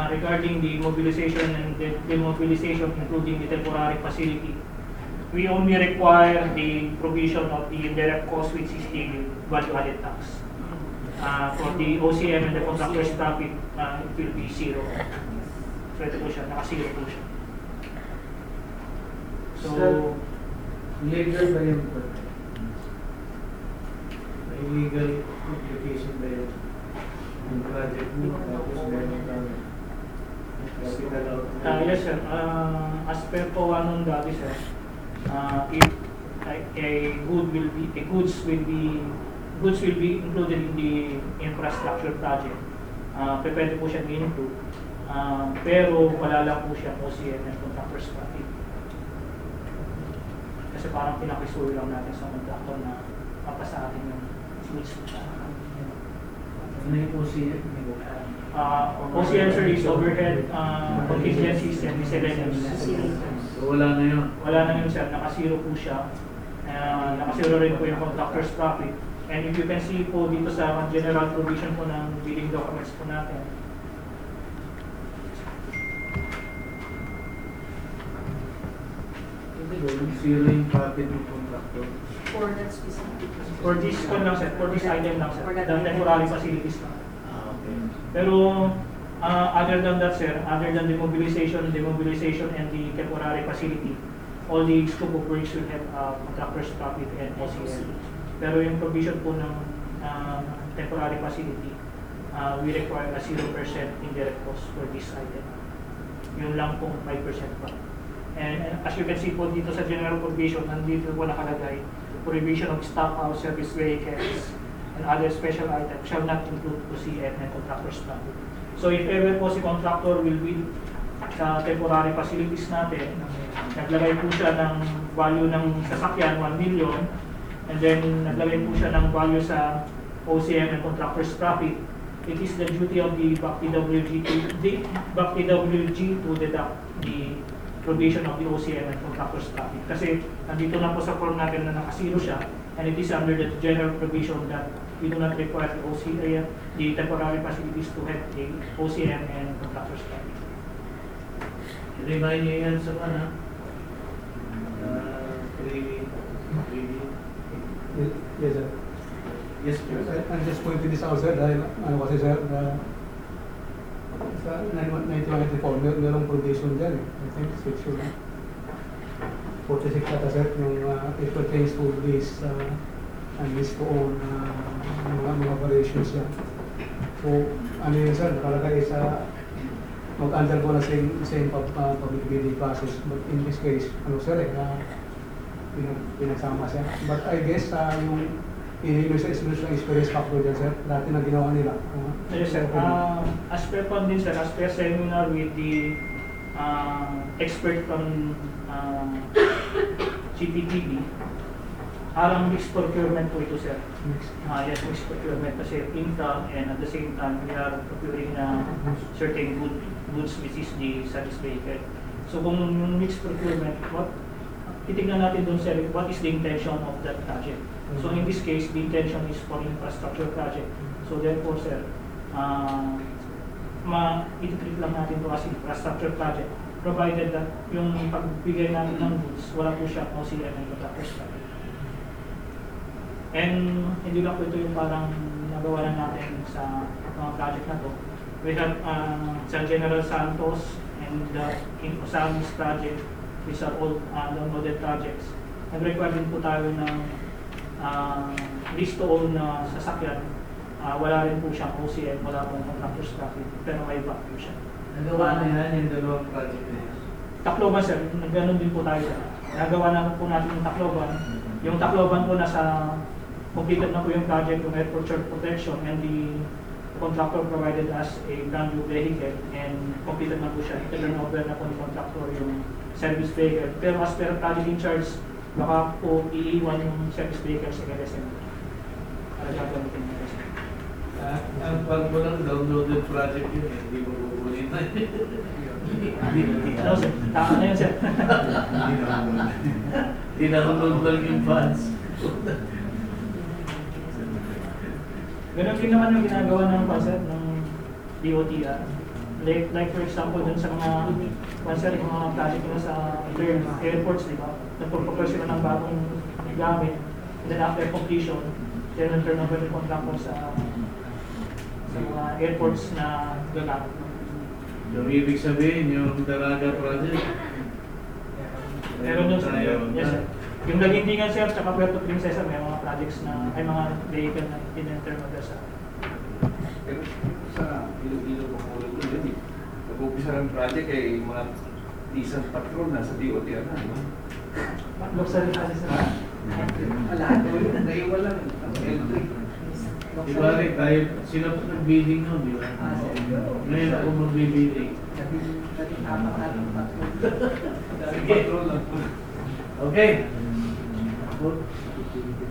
Speaker 8: regarding the mobilization and the demobilization, including the temporary facility, we only require the provision of the indirect cost, which is the value-added tax. For the OCM and the contractor's profit, it will be zero. So ito po siya, naka-zero po siya. So,
Speaker 2: legal ba yun? May legal implication ba yun? Yung project mo, tapos meron kang capital out.
Speaker 8: yes, sir. As per po anong dati, sir, if goods will be included in the infrastructure project, pwede po siya include. Pero wala lang po siya OCM and contractor's profit. Kasi parang pinakisuyo lang natin sa contractor na mapasa atin yung goods.
Speaker 2: Ano yung OCM?
Speaker 8: OCM, sir, is overhead contingencies and miscellaneous.
Speaker 2: So wala na yun?
Speaker 8: Wala na yun, sir. Nakasiro po siya. Nakasiro rin po yung contractor's profit. And if you can see po dito sa general provision po ng billing documents po natin,
Speaker 2: Zero yung profit ng contractor.
Speaker 6: For that specific.
Speaker 8: for this lang, sir, for this item lang, sir, the temporary facilities lang.
Speaker 2: Okay.
Speaker 8: Pero other than that, sir, other than the mobilization and the temporary facility, all the scope of works will have contractor's profit and OCL. Pero yung provision po ng temporary facility, we require a 0% indirect cost for this item. Yun lang pong 5% pa. And as you can see po dito sa general provision, nandito po nakalagay, provision of staff house, service vehicles, and other special items shall not include OCM and contractor's profit. So if ever po si contractor will build sa temporary facilities natin, naglagay po siya ng value ng sasakyan, 1 million, and then naglagay po siya ng value sa OCM and contractor's profit, it is the duty of the BAC PWG to deduct the provision of the OCM and contractor's profit. Kasi nandito na po sa form natin na nakasiro siya, and it is under the general provision that we do not require the OCM, the temporary facilities to have a OCM and contractor's profit.
Speaker 2: Remind niyo yan sa
Speaker 9: Yes, sir.
Speaker 2: Yes,
Speaker 9: I'm just pointing this out, sir, dahil ano kasi, sir, sa 1994, merong provision dyan, I think, section 46 ata, sir, yung it pertains to this and this to own mga variations yan. So, ano yun, sir, nakalagay sa mag-undergo na same public bidding process, but in this case, ano, sir, pinagsama siya. But I guess, yung experience factor dyan, sir, dati na ginawa nila.
Speaker 8: Yes, sir. As per po din, sir, as per seminar with the expert from CPTV, parang mixed procurement po ito, sir. Yes, mixed procurement kasi infra, and at the same time, we are procuring certain goods which is the service vehicle. So kung yung mixed procurement, titignan natin doon, sir, what is the intention of that project. So in this case, the intention is for infrastructure project. So therefore, sir, i-treat lang natin ito as infrastructure project, provided that yung pagbigay natin ng goods, wala po siya OCM and contractor's profit. And hindi lang po ito yung parang nagawa na natin sa mga project na to. We have San General Santos and the Osamis project, which are all downloaded projects. Nag-require din po tayo ng lease to own na sasakyan. Wala rin po siyang OCM, wala pong contractor's profit, pero may BAC po siya.
Speaker 2: Nagawa na yan yung dalawang project na yan.
Speaker 8: Tacloban, sir, nagganon din po tayo. Nagawa na po natin yung Tacloban. Yung Tacloban po nasa completed na po yung project, yung airport surge protection, and the contractor provided us a brand new vehicle, and completed na po siya. I-turn over na po ni contractor yung service vehicle. Pero as per project in charge, baka po iiwan yung service vehicle sa LSM. Para gagamitin ng LSM.
Speaker 2: Ang pag mo lang downloaded project yun, hindi mo kukunin na.
Speaker 8: Ano, sir? Tama na yun, sir.
Speaker 2: Tinanong lang yung funds.
Speaker 8: Ganun din naman yung ginagawa ng concept ng DOTR. Like for example, dun sa mga concept, yung mga project na sa airports, di ba? Nagpapapers sila ng bagong gamit. And then after completion, then turn over the contractor sa mga airports na gagamit.
Speaker 2: Yung ibig sabihin, yung Dalaga project.
Speaker 8: Meron dun sa yes, sir. Yung Lagintingan, sir, tsaka Puerto Princesa, may mga projects na, ay mga vehicle na in-enter sa.
Speaker 11: Pero sa Iloilo ko yun eh. Nag-umpisa ng project eh, mga decent patrol na sa DOTR na, di ba?
Speaker 8: Matlok sa rin kasi sa
Speaker 11: Lahat ko yun, naiwan lang. L3.
Speaker 2: Di ba rin, kahit sila po nag-bidding nun, di ba? Ngayon ako mag-bidding.
Speaker 11: Patrol lang.
Speaker 2: Okay.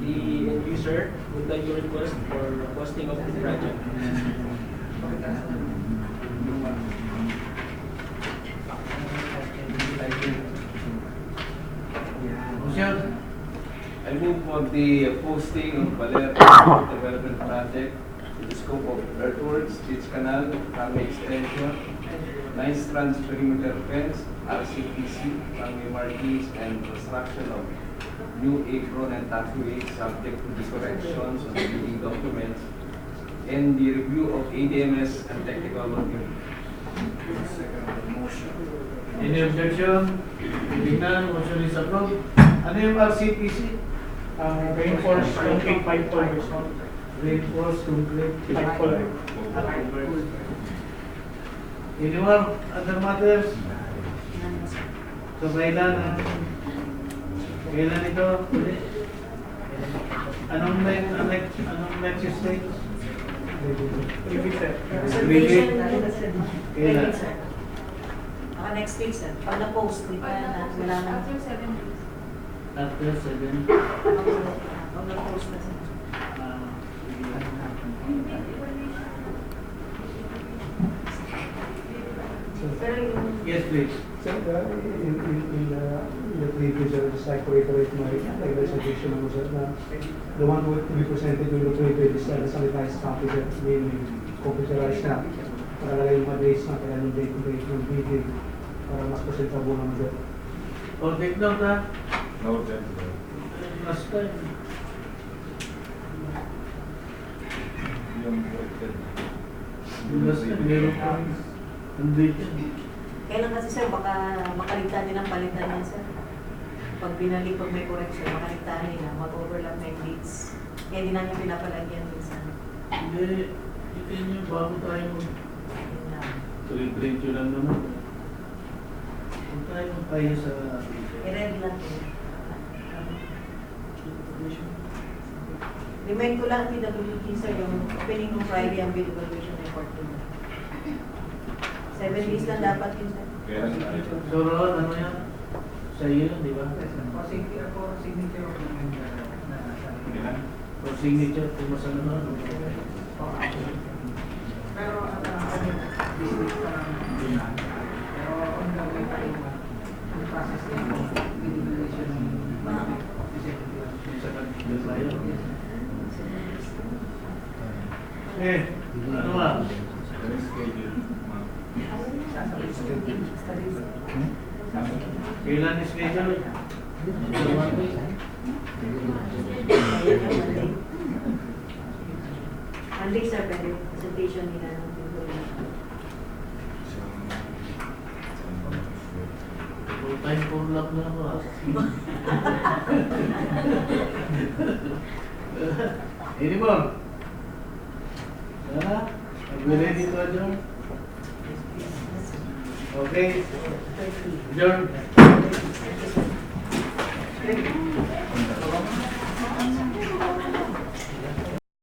Speaker 12: The end user would like to request for costing of the project.
Speaker 11: I move for the posting of Baler Airport Development Project with the scope of earthworks, ditch canal, runway extension, 9 strands perimeter fence, RCPC, runway markings, and construction of new apron and taxiway subject to the corrections on the bidding documents and the review of ADMS and technical working.
Speaker 2: Any objection? Hindi na, motion is approved. Ano yung RCPC?
Speaker 8: Reinforce concrete pipe culverts.
Speaker 2: Reinforce concrete
Speaker 8: Pipe culvert.
Speaker 2: Anyone? Other matters? So, kailan ito? Anong next stage?
Speaker 8: Repeat, sir.
Speaker 6: Observation.
Speaker 2: Kailan?
Speaker 6: Next week, sir. Pag na-post, di ba na wala na.
Speaker 13: After 7 days.
Speaker 2: After 7.
Speaker 6: Pag na-post na, sir. Pero yung...
Speaker 2: Yes, please.
Speaker 9: So, in the previous, just like to reiterate my suggestion, sir, the one to be presented in the previous is the sanitized copy, sir, mainly computerized na. Nakalagay yung mga dates na, kaya yung date ng meeting, para mas presentable naman, sir.
Speaker 2: O, take note ha.
Speaker 10: Noted.
Speaker 2: Last time.
Speaker 10: Yung corrected.
Speaker 2: Last time, meron pa. Nandito.
Speaker 6: Kailan kasi, sir, baka makaligtaan din ang palitan niya, sir. Pag binalik, pag may correction, makaligtaan nila, mag-overlap na yung dates. Kaya hindi namin pinapalagyan minsan.
Speaker 2: Hindi. Itin nyo, bago tayo
Speaker 6: Yun lang.
Speaker 2: mag-review lang naman. Kung tayo sa...
Speaker 6: I-ready lang po. Remind ko lang PWD, sir, yung opening ng Friday ang bill evaluation report nila. 7 days lang dapat yun, sir.
Speaker 10: Kaya lang
Speaker 2: So, Ron, ano yan? Sa iyo yun, di ba?
Speaker 5: Signature ako
Speaker 10: Kailan?
Speaker 2: For signature, kung masama na.
Speaker 5: Pero business pa lang din. Pero ang gagawin pa rin ang process na yung binibigation ng mga executive.
Speaker 2: Ano ba?
Speaker 10: Schedule.
Speaker 2: Kailan is schedule?
Speaker 6: Monday, sir, pwede presentation nila ng evaluation.
Speaker 2: Full time full lock na ako ah. Any more? Are we ready to adjourn? Okay. Adjourn.